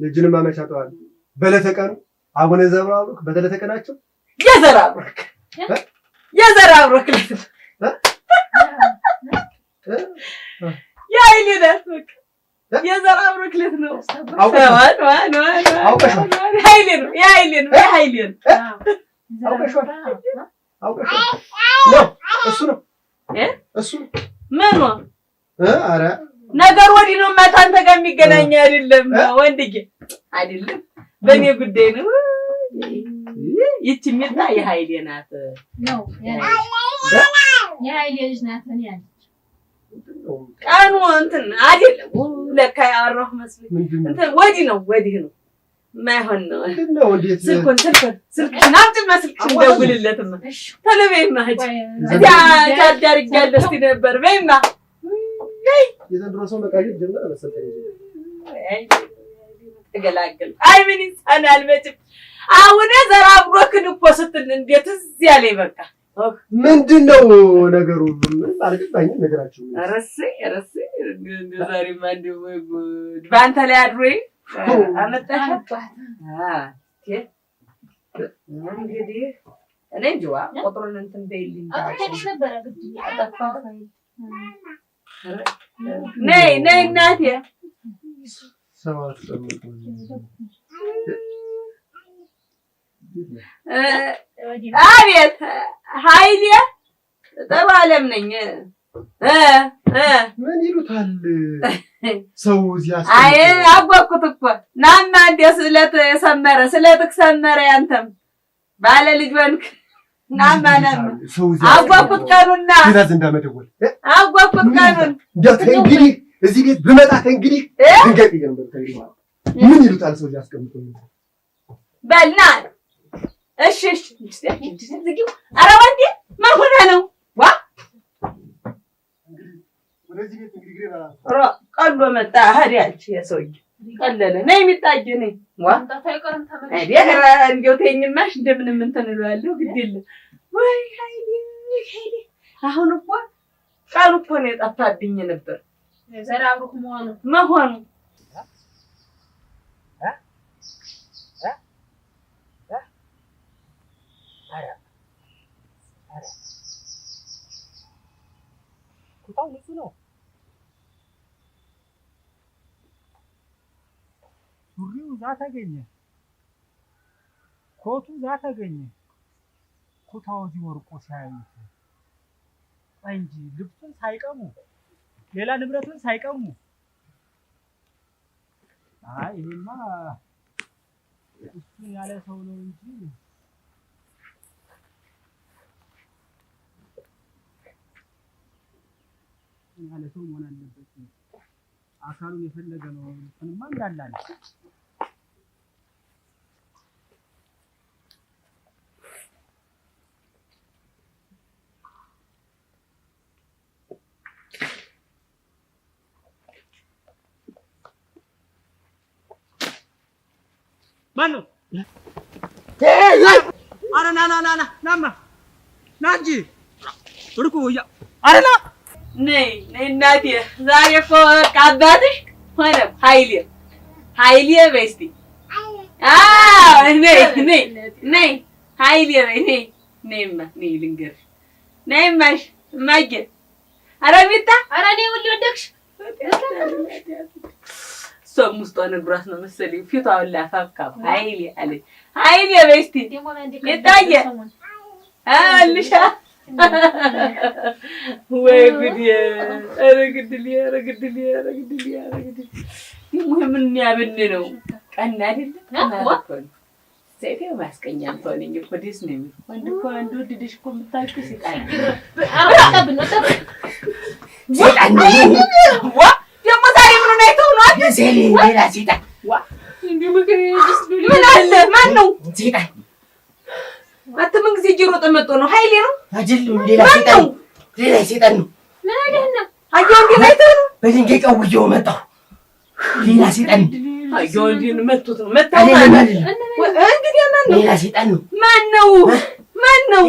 ልጅንም አመቻተዋል። በለተቀኑ አቡነ ዘብራብሩክ በተለተቀናቸው የዘራብሩክ የኃይሌናት የዘራብሩክ ዕለት ነው። የኃይሌ ነው። እሱ ምን ነው ኧረ ነገር ወዲህ ነው። ማታንተ ጋር የሚገናኝ አይደለም ወንድዬ፣ አይደለም በእኔ ጉዳይ ነው። ይቺ ሚጣ የኃይሌ ናት ነው የኃይሌ ልጅ ናት። እኔ ያለች ቀኑ እንትን አይደለም ለካ ያወራሁ መስሎኝ እንትን ወዲህ ነው የማይሆን ነው። ስልክሽን አምጪማ፣ ስልክሽን ደውልለትማ ቶሎ በይማ። እዚያ ቻርጅ አድርጌያለሁ እስኪ ነበር በይማ። የዘንድሮ ሰው መቃየት ጀመረ መሰለኝ። ተገላገል። አይ ምን ይሳናል መቼም አሁን ዘራብሩክን እኮ ስትል እንዴት እዚህ ያለኝ በቃ ምንድነው ነገሩ? ምን አልገባኝም ነገራችሁ። ረስ ዛሬማ እንደው ወይ ጉድ በአንተ ላይ አድሮ አመጣሽ። እንግዲህ እኔ እንጃ ቁጥሩን እንትን በይልኝ ነበረ ግድ አጠፋው። ነይ እናቴ አቤት ኃይሌ ጥሩ አለም ነኝ። ምን ይሉታል ሰው እዚያ? አይ አወቅኩት እኮ ናማ እንደ ስለትክ ሰመረ። ያንተም ባለ ልጅ ወንክ ናማ አወቅኩት ቀኑና እንዳመደወል አወቅኩት ቀኑን። እንግዲህ እዚህ ቤት ብመጣ እንግዲህ ድንገት ይገርምበል። ምን ይሉታል ሰው እዚያ አስቀምጦ በልና እሺ ኧረ ወንዴ ምን ሆነህ ነው? ወደዚህ ቤት እንግዲህ ቀሎ መጣ ሀዲያች የሰውዬ ቀለለ ነይ የሚጣጅ ነይ እንዲያው ተይኝማሽ እንደምንም እንትን እለዋለሁ። ግድ የለም ወይ ኃይሌ አሁን እኮ ቀኑ እኮ ነው የጠፋብኝ ነበር። ዘራብሩክ መሆኑ ኩታው ንጹህ ነው። ሱሪው እዛ ተገኘ፣ ኮቱ እዛ ተገኘ። ኩታው እዚህ ወርቆ ሲያዩት እንጂ ልብሱን ሳይቀሙ ሌላ ንብረቱን ሳይቀሙ። አይ ይሄማ እሱ ያለ ሰው ነው እንጂ ያለ ሰው መሆን አለበት። አካሉን የፈለገ ነው እንማ እንዳላለ ማነው? ኧረ ናማ ና እንጂ እርቁ ኧረ ና ነይ እናቴ። ዛሬ እኮ በቃ አባትሽ ሆነ ኃይሌ በይ እስኪ። አዎ ነይ ኃይሌ በይ ነይማ ነይ ልንገርሽ። ነይማ እማዬ። ኧረ ሚጣ ኧረ ወይኔ ሁሉ ወደቅሽ። እሷም ውስጧ ነግሯት ነው መሰለኝ ፊቷ ሁላ ፈካው። ኃይሌ አለች ኃይሌ በይ እስኪ ይታየ አልሻ ወይ ጉድ! ኧረ ግድል ኧረ ግድል ኧረ ግድል ኧረ ግድል ደግሞ ምን ያብን ነው ቀና አይደለም ዘይቴ ማስቀኛ እንኳን እኮ ደስ ነው የሚል ወንድ እኮ አንዱ ድድሽ እኮ የምታውቂ ሲጣይ ሴጣን ዋ ደግሞ ዛሬ ምን ነው አይተውናል ሴሊ ሌላ ሴጣን እንዴ ምን አለ ማን ነው ሴጣን አንተ ምን ጊዜ እየሮጠ መጥቶ ነው ኃይሌ ነው አይደለም ሌላ ሴጣን ነው ምን አይደለም አየሁ እንዴ አይተው ነው በድንጋይ ቀውዬው መጣሁ ሌላ ሴጣን አየሁ እንዴ መጥቶት ነው መጣው እንግዲህ ማን ነው ሌላ ሴጣን ነው ማን ነው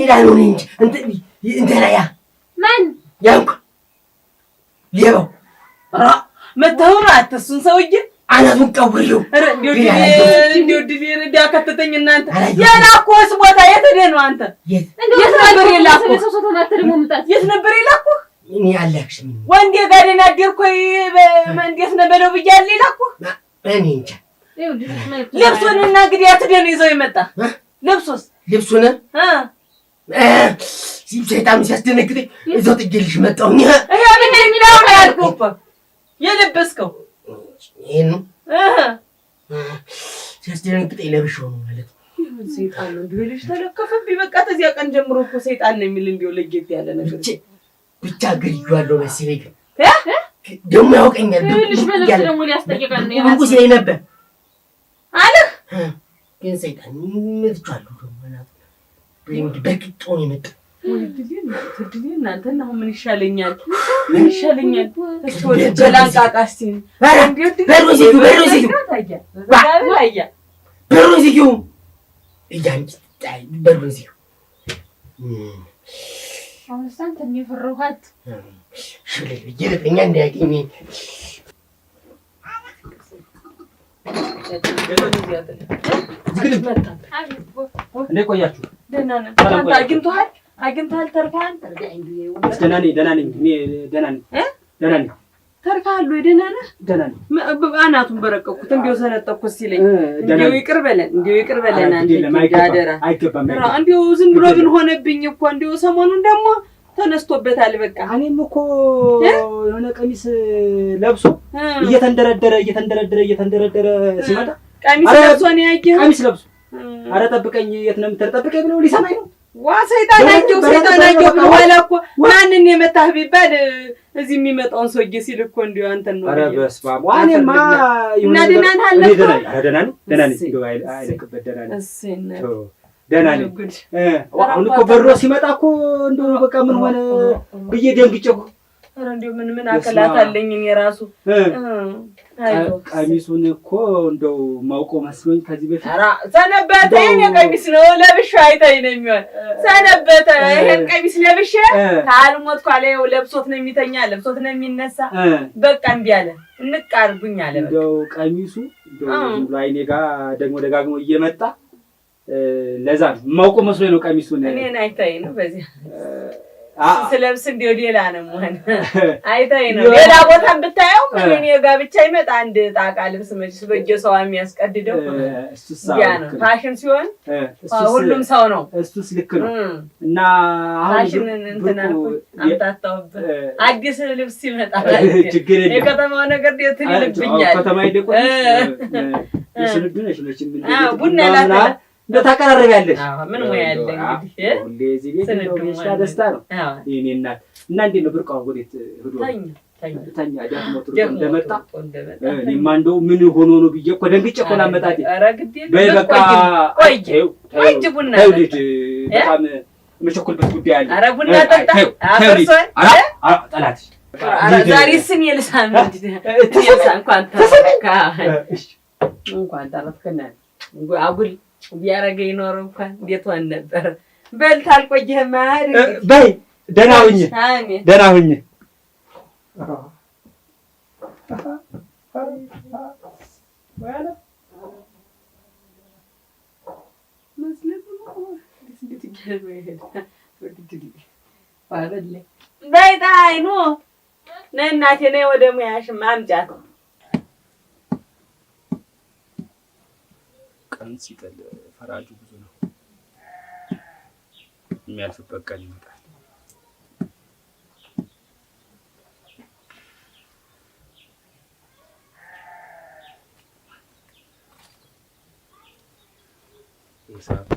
ሌላ ነው እንጂ እንትና ያ ማን ያንኩ ሌባው መጣው ነው አትሱን ሰውዬ አናቱን ቀውዬው ኧረ እንዴው ድል ከተተኝ እናንተ የላኩስ ቦታ የት ሄደህ ነው አንተ የት ነበር የላኩህ የት ነበር የላኩህ እኔ አላክሽም ወንዴ ጋር ደህና አደርኩኝ እንዴት ነበረው ብያለሁ የላኩህ እኔ እንጃ ልብሱንና እንግዲህ የት ሄደህ ነው ይዘው የመጣ ልብሱን ሴጣኑ ሲያስደነግጠኝ እዛው ጥጌልሽ መጣሁ ይሄ ምን የሚለው ነው ያልኩህ እኮ የለበስከው ይሄን ነው ሲያስደነግጠኝ ለብሼው ነው ማለት ነው ሰይጣን ነው እንዲሁ ልጅ ተለከፈብኝ በቃ ተዚያ ቀን ጀምሮ እኮ ሰይጣን ነው የሚል እንዲሁ ለየት ያለ ነገር ብቻ ግድያለሁ መሰለኝ ደግሞ ያውቀኛል ልጅ በለስ ደግሞ ሊያስጠይቀን ነው ንጉሥ ላይ ነበር አለህ ግን ሰይጣን ምትቻለሁ ደግሞ ማለት በቅጦ ነው የመጣው ትድሊ እናንተና አሁን ምን ይሻለኛል እስኪ ወደ በላንቃቃስ በሩን ዝጊው እያንቺ በሩን ዝጊው አሁን አንተን የፈራኋት ይልቀኛ እንዳያገኝ እንዴት ቆያችሁ? ደህና ነን። አንተ አግኝተሃል ተርፋሃል? ደህና ነኝ። እኔ ደህና ነኝ። ተርፋሃል ወይ? ደህና ነህ? ደህና ነኝ። አናቱን በረቀኩት እንዲሁ ሰነጠኩት ሲለኝ እንዲሁ ይቅር በለን አንተ አደራ። አይገባም። እንዲሁ ዝም ብሎ ግን ሆነብኝ እኮ እንዲሁ ሰሞኑን ደግሞ ተነስቶበታል። በቃ እኔም እኮ የሆነ ቀሚስ ለብሶ እየተንደረደረ ሲመጣ ቀሚስ ለብሶ ነው ያየኸው? ቀሚስ ለብሶ ኧረ ጠብቀኝ፣ የት ነው የምትጠብቀኝ ብሎ ሊሰማኝ ነው። ዋ ሰይጣን አየሁ በኋላ እኮ ማንን የመታህ ቢባል እዚህ የሚመጣውን ሰውዬ ሲል እኮ እንዲሁ አንተን ነው። ኧረ በስመ አብ እኔማ እና ደህና ነህ አለህ? ደህና ነኝ። እንደው አይለቅበት ደህና ነኝ። አሁን እኮ በሮ ሲመጣ እኮ እንደው በቃ ምን ሆነ ብዬ ደንግጬ እኮ ኧረ እንደው ምን አቅላት አለኝ እኔ እራሱ ቀሚሱን እኮ እንደው ማውቀው መስሎኝ ከዚህ በፊት ኧረ ሰነበተ። የእኔ ቀሚስ ነው ለብሼ አይተኸኝ ነው የሚሆን ሰነበተ። ይሄን ቀሚስ ለብሼ ካልሞትኩ አለ ለብሶት ነው የሚተኛ ለብሶት ነው የሚነሳ። በቃ እምቢ አለ እንቅ አድርጉኝ አለ። እንደው ቀሚሱ እንደው ብሎ አይኔ ጋር ደግሞ ደጋግሞ እየመጣ ለዛ ማውቀው መስሎኝ ነው ቀሚሱን እኔን አይተኸኝ ነው በዚህ ስለብስ እንዲሁ ሌላ ነው መሆን አይተኸኝ ነው። ሌላ ቦታም ብታየው እኔ ጋር ብቻ ይመጣ አንድ ጣቃ ልብስ መች በየሰው የሚያስቀድደው ያ ነው። ፋሽን ሲሆን ሁሉም ሰው ነው። እሱስ ልክ ነው። እና ፋሽን እንትን አልኩት አምታታውብህ አዲስ ልብስ ይመጣል። ችግር የለም። የከተማው ነገር እንትን ይልብኛል። ከተማ ሄደህ እኮ ስንዱ ነሽ መቼም ቡና ላፍላ እንደው ታቀራርቢያለሽ። ምን ሙያ ያለ እንግዲህ ሁሌ እዚህ ቤት ነው ደስታ ነው የእኔ እናት። እና እንዴት ነው ብርቃው ወዴት ሄዶ ተኛ ዳክሞት እንደመጣ እኔማ እንደው ምን ሆኖ ነው ብዬ እኮ ደንግጬ እኮ ላመጣቴ። ኧረ ግድ የለም በይ በቃ ቆይ ቡና ልጅ በጣም የምቸኩልበት ጉዳይ አለ። ኧረ ቡና ጠጣ አፈርሶን ጠላትሽ ዛሬ ስም የልሳም እንኳን ተረፍከና አጉል ቢያረገኝ ኖሮ እንኳን እንዴት ሆነ ነበር። በል ታልቆየህማ በይ ደህና ሁኚ ደህና ሁኚ። በይ ጣይ ኑ ነይ እናቴ ነይ ወደ ሙያሽም አምጫት። ቀን ሲጥል ፈራጁ ብዙ ነው። የሚያልፍበት ቀን ይመጣል። ሰዓቱ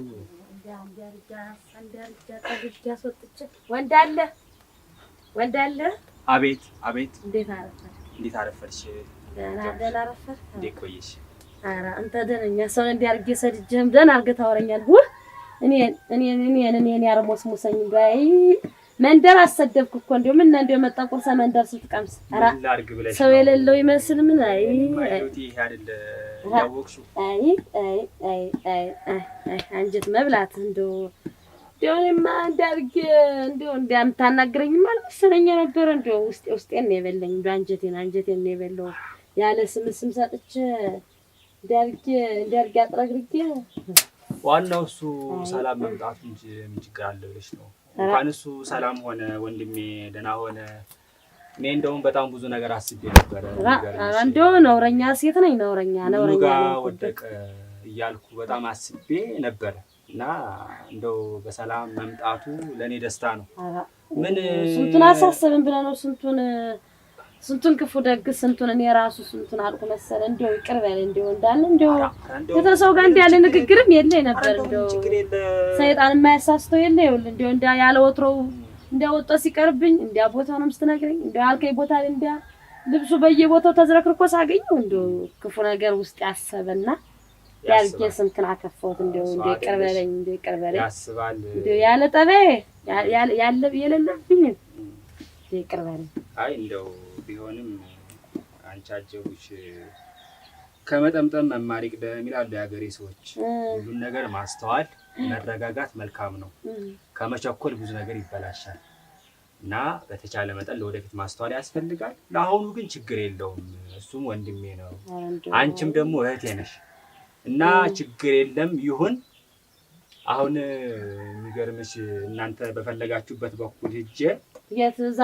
ወንድ አለ። አቤት አቤት። እንዴት አረፈድሽ? ደህና አረፈድሽ? እንዴት ቆየሽ? ኧረ አንተ ደህነኛ ሰው እንዲህ አድርጌ ሰድጄህም ደህና አድርገህ ታወራኛለህ። እኔን ያርሞስሙሰኝ ባይ መንደር አሰደብኩ እኮ እንደው ምን እንደው መጣ ቁርሰ መንደር ስትቀምስ ኧረ ሰው የሌለው ይመስል ምን አይ አንጀት መብላት እንደው እኔማ እንዳርጌ እንደው እንደምታናግረኝማ አልመሰለኝ ነበር። እንደው ውስጤን ነው የበለኝ። እንደው አንጀቴን ነው የበለው። ያለ ስም ሰጥቼ እንዳርጌ አጥረግርጌ ዋናው እሱ ሰላም መምጣቱ እንጂ ምን ችግር አለ ብለሽ ነው? እንኳን እሱ ሰላም ሆነ ወንድሜ ደህና ሆነ። እኔ እንደውም በጣም ብዙ ነገር አስቤ ነበር። እንደው ነውረኛ ሴት ነኝ ነውረኛ ወደቀ እያልኩ በጣም አስቤ ነበር እና እንደው በሰላም መምጣቱ ለኔ ደስታ ነው። ምን ስንቱን አሳሰብን ብለህ ነው ስንቱን ክፉ ደግ ስንቱን እኔ ራሱ ስንቱን አልኩ መሰለ። እንደው ይቅር በል እንደው እንዳለ እንደው ከተሰው ጋር እንዲህ ያለ ንግግርም የለኝ ነበር። እንደው ሰይጣን የማያሳስተው የለ ይኸውልህ እንደው እንዳ ያለ ወትሮው እንደወጣ ሲቀርብኝ እንዲያ ቦታውንም ስትነግረኝ እንደው ያልከኝ ቦታ ላይ እንዲያ ልብሱ በየቦታው ተዝረክርኮ ሳገኘው እንደው ክፉ ነገር ውስጥ ያሰበና ያርጌ ስንቱን አከፈውት እንደው ይቅር በለኝ ያስባል እንደው ያለ ጠባይ የሌለብኝ ይቅር በለኝ። አይ እንደው ቢሆንም አንቺ አጀቡሽ ከመጠምጠም መማር ይቅደም ይላሉ የሀገሬ ሰዎች። ሁሉን ነገር ማስተዋል መረጋጋት መልካም ነው። ከመቸኮል ብዙ ነገር ይበላሻል እና በተቻለ መጠን ለወደፊት ማስተዋል ያስፈልጋል። ለአሁኑ ግን ችግር የለውም። እሱም ወንድሜ ነው፣ አንቺም ደግሞ እህቴ ነሽ እና ችግር የለም ይሁን። አሁን የሚገርምሽ እናንተ በፈለጋችሁበት በኩል ሂጄ የትዛ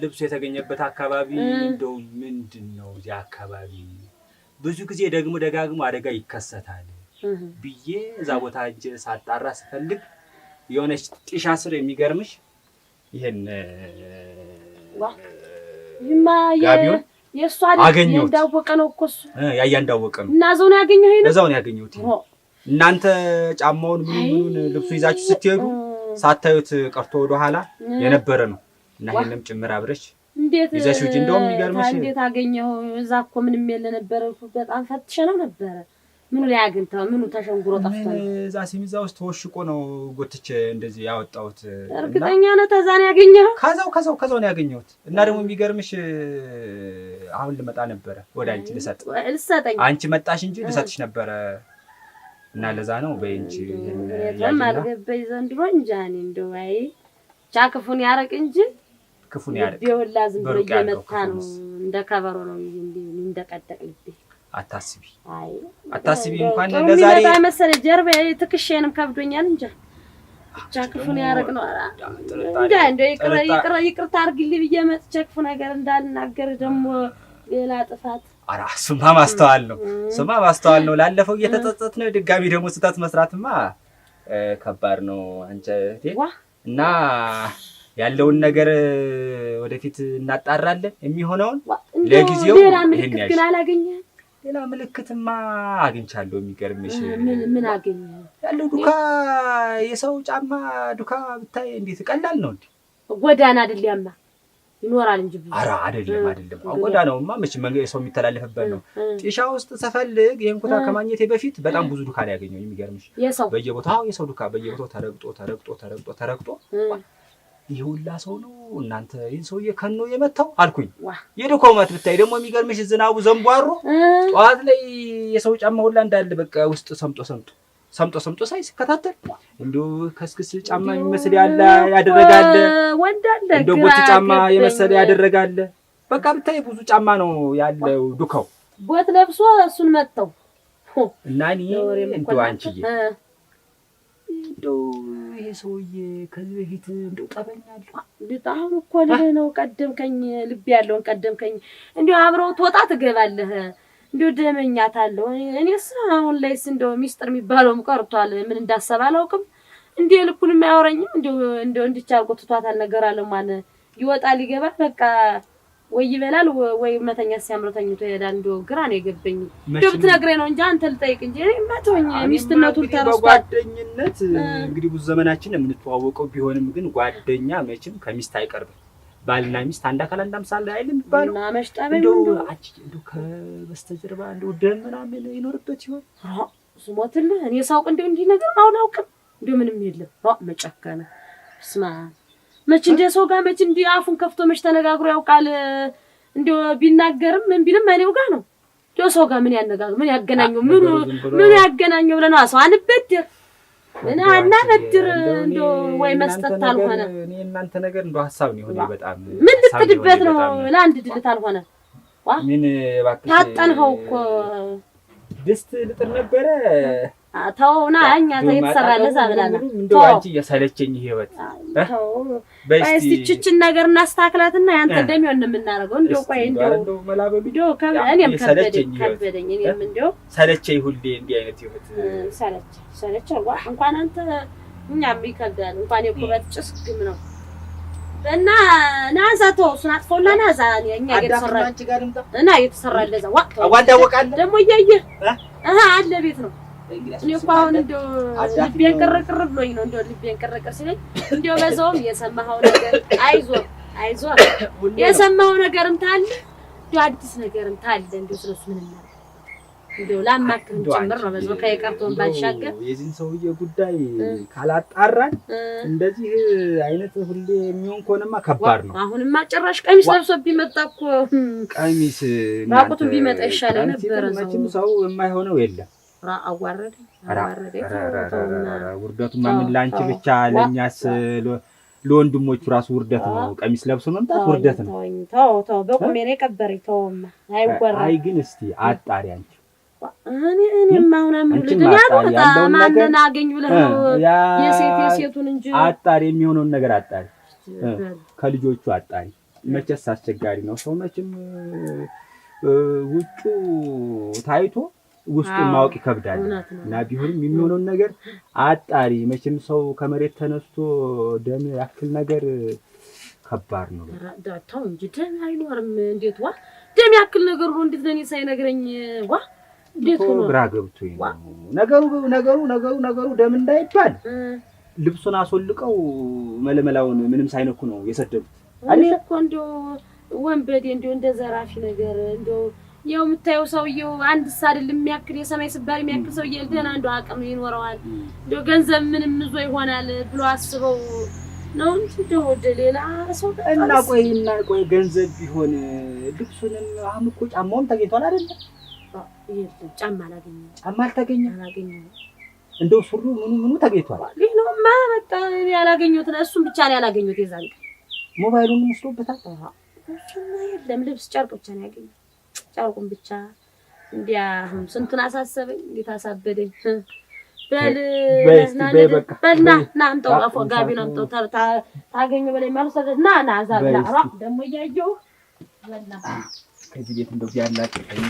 ልብሱ የተገኘበት አካባቢ እንደው ምንድነው እዚህ አካባቢ ብዙ ጊዜ ደጋግሞ አደጋ ይከሰታል ብዬ እዛ ቦታ ሂጄ ሳጣራ ስፈልግ የሆነች ጢሻ ስር የሚገርምሽ ይሄን ጋቢውን የሷ አይደል እንዳወቀ ነው እኮ እሱ እንዳወቀ ነው እና እዛው ነው ያገኘሁት። እናንተ ጫማውን ምኑን ልብሱ ይዛችሁ ስትሄዱ ሳታዩት ቀርቶ ወደ ኋላ የነበረ ነው እና ይሄንም ጭምር አብረሽ እንዴት ይዘሽው እንደውም የሚገርምሽ እንዴት አገኘው? እዛ እኮ ምንም የለ ነበር። በጣም ፈትሸነው ነበር። ምኑ ላይ አግኝተው ምኑ ተሸንጉሮ ጠፍቶ ነው? እዛ ሲሚዛ ውስጥ ተወሽቆ ነው ጎትቼ እንደዚህ ያወጣሁት። እርግጠኛ ነህ ተዛ ነው ያገኘው? ከዛው ነው ያገኘሁት። እና ደግሞ የሚገርምሽ አሁን ልመጣ ነበር ወደ አንቺ ልሰጠኝ አንቺ መጣሽ እንጂ ልሰጥሽ ነበር እና ለዛ ነው በእንጂ ያማ አልገባኝ ዘንድሮ እንጂ እኔ እንደው አይ ቻክፉን ያረቅ እንጂ ክፉን ያረቅ ቢወላ ዝም ብሎ እየመታ ነው እንደ ከበሮ ነው እንደቀደቅ ልቤ። አታስቢ እንኳን ለዛሬ በጣም መሰለ ጀርባ ትክሼንም ከብዶኛል እንጂ ቻክፉን ያረቅ ነው እንደው ይቅርታ አድርግልኝ ብዬ መጥቼ ክፉ ነገር እንዳልናገር ደግሞ ሌላ ጥፋት ስማ ማስተዋል ነው። ላለፈው እየተጸጸት ነው ድጋሚ ደግሞ ስህተት መስራትማ ከባድ ነው አንቺ እህቴ። እና ያለውን ነገር ወደፊት እናጣራለን የሚሆነውን። ለጊዜው ይሄን ያሽ ሌላ ምልክትማ አግኝቻለሁ። የሚገርምሽ ምን አገኘህ? ያለው ዱካ የሰው ጫማ ዱካ ብታይ እንዴት ቀላል ነው እንዴ? ጎዳና አይደል ያማ ይኖራል እንጂ ብዙ አይደለም። ጎዳናውማ መቼም መንገድ ሰው የሚተላለፍበት ነው። ጢሻ ውስጥ ሰፈልግ ይሄን ኩታ ከማግኘቴ በፊት በጣም ብዙ ዱካ ላይ ያገኘው። የሚገርምሽ በየቦታው የሰው ዱካ በየቦታው ተረግጦ ይሁላ ሰው ነው እናንተ ይሄን ሰውዬ ከኖ የመታው አልኩኝ። የዱካው ማት ብታይ ደግሞ የሚገርምሽ ዝናቡ ዘንቧሮ ጧት ላይ የሰው ጫማ ሁላ እንዳለ በቃ ውስጥ ሰምጦ ሳይ ሲከታተል እንደው ከስክስ ጫማ የሚመስል ያደረጋለ ወንዳለ እንደው ቦት ጫማ የመሰለ ያደረጋለ በቃ ብታይ ብዙ ጫማ ነው ያለው ዱካው። ቦት ለብሶ እሱን መተው እና እኔ እንደው አንቺዬ እንደው ይሄ ሰውዬ ከዚህ በፊት እንደው ጠበኛለሁ በጣም እኮ ነው ቀደምከኝ ልብ ያለውን ቀደምከኝ እንዴ አብረው ትወጣ ትገባለህ እንዴ ደመኛታለሁ እኔስ አሁን ላይስ እንደው ሚስጥር የሚባለውም ቀርቷል ምን እንዳሰብ አላውቅም እንዴ ልኩን የማያወራኝም እንደው እንድቻርጎ ትቷታል ነገር አለ ማን ይወጣል ይገባል በቃ ወይ ይበላል ወይ መተኛ ሲያምረው ተኝቶ ይሄዳል እንደው ግራ ነው የገበኝ እንደው ብትነግረኝ ነው እንጂ አንተ ልጠይቅ እንጂ ማተወኝ ሚስትነቱን ተረስቷል ጓደኝነት እንግዲህ ብዙ ዘመናችን የምንተዋወቀው ቢሆንም ግን ጓደኛ መቼም ከሚስት አይቀርብም ባልና ሚስት አንድ አካል አንድ አምሳል አይደለም ይባላል እና መሽጣበኝ እንደው ከበስተጀርባ እንደው ደም ምናምን ይኖርበት ይሆን ስሞትልህ እኔ ሳውቅ እንደው እንዲህ ነገር አላውቅም እንደው ምንም የለም መጨከነ ስማ መች እንደ ሰው ጋር መች እንደ አፉን ከፍቶ መች ተነጋግሮ ያውቃል እንደው ቢናገርም ምን ቢልም እኔው ጋር ነው እንደው ሰው ጋር ምን ያነጋግር ምን ያገናኘው ምን ያገናኘው ብለህ ነው ሰው አንበድር ምን አናበድር እንደው ወይ መስጠት አልሆነ እኔ እናንተ ነገር እንደው ሐሳብ ነው የሆነ በጣም ምን ልትድበት ነው ለአንድ ድልት አልሆነ ዋ ምን እባክሽ ታጠንኸው እኮ ድስት ልጥር ነበረ ተውና እኛ ተይተሰራለዛ ብላና እንደው አንቺ እየሰለቸኝ ህይወት በስቲ ችችን ነገር እናስተካክላትና ያንተ እንደሚሆን የምናረገው እንደው ቆይ እንደው መላበሉ እንደው እኔም ከበደኝ እኔም እንደው ሰለቸኝ ሁሌ እንዲህ አይነት ህይወት ሰለቸ እንኳን አንተ እኛም ይከብዳል እንኳን የኩበት ጭስ ግም ነው እና ናዛቶ ስናጥፎላ ናዛ እኛ እየተሰራ እና እየተሰራለዛ አዋዳወቃለ ደግሞ እያየ አለ ቤት ነው እኔ እኮ አሁን እንደው ልቤን ቅርቅር ብሎኝ ነው እንደው ልቤን ቅርቅር ሲለኝ እንደው በዛውም የሰማኸው ነገር አይዞህ የሰማኸው ነገርም ታለ እንደው አዲስ ነገርም ታለ እንደው ስለሱ ምን እናደርግ እንደው ላማክርም ጭምር ነው በዛው ከይቀርቶን ባሻገር የዚህን ሰውዬ ጉዳይ ካላጣራን እንደዚህ አይነት ሁሌ የሚሆን ከሆነማ ከባድ ነው አሁንማ ጭራሽ ቀሚስ ለብሶ ቢመጣ እኮ ቀሚስ ራቁቱን ቢመጣ ይሻላል ነበር መቼም ሰው የማይሆነው የለም አዋረደ ውርደቱማ ምን ላንቺ ብቻ ለኛስ ለወንድሞቹ ራሱ ውርደት ነው ቀሚስ ለብሶ መምጣት ውርደት ነው ተው በቁሜ ነው ቀበረኝ ተውማ አይወራ አይ ግን እስቲ አጣሪ አንቺ እኔማ አሁን አምልጥ ያለው ማንን አገኝ ብለህ ነው የሴቱን እንጂ አጣሪ የሚሆነውን ነገር አጣሪ ከልጆቹ አጣሪ መቼስ አስቸጋሪ ነው ሰው መቼም ውጩ ታይቶ ውስጡን ማወቅ ይከብዳል እና ቢሆንም የሚሆነውን ነገር አጣሪ መቼም ሰው ከመሬት ተነስቶ ደም ያክል ነገር ከባድ ነው ዳታው እንጂ ደም አይኖርም እንዴት ዋ ደም ያክል ነገር ነው እንዴት ለኔ ሳይነግረኝ ዋ እንዴት ነው ግራ ገብቶኝ ነገሩ ደም እንዳይባል ልብሱን አስወልቀው መለመላውን ምንም ሳይነኩ ነው የሰደዱት አይደል እኮ እንደው ወንበዴ እንደው እንደ ዘራፊ ነገር እንደው ያው የምታየው ሰውየው አንድስ አይደለም የሚያክል የሰማይ ስባሪ የሚያክል ሰውየው ደህና እንደው አቅም ይኖረዋል እንደው ገንዘብ ምንም ይዞ ይሆናል ብሎ አስበው ነው እንጂ እንደው ወደ ሌላ ሰው እና ቆይ ገንዘብ ቢሆን ልብሱንም አሁን እኮ ጫማውን ተገኝቷል አይደል የለም ጫማ አላገኘም እንደው ሱሩ ምኑ ተገኝቷል ሌላውማ በቃ ያላገኘሁት ነው እሱን ብቻ ነው ያላገኘሁት የዛን ሞባይሉን ወስዶበታል እሱማ የለም ልብስ ጨርቅ ብቻ ነው ያገኘሁት ጫውቁን ብቻ እንዲያ ስንቱን አሳሰበኝ እንዴት አሳበደኝ በልና ናምጣው አፎ ጋቢውን አምጣው ታገኘው በላይ ማለት ና ዛብላ ደግሞ እያየሁ በልና ከዚህ ቤት እንደው ያላቀኝ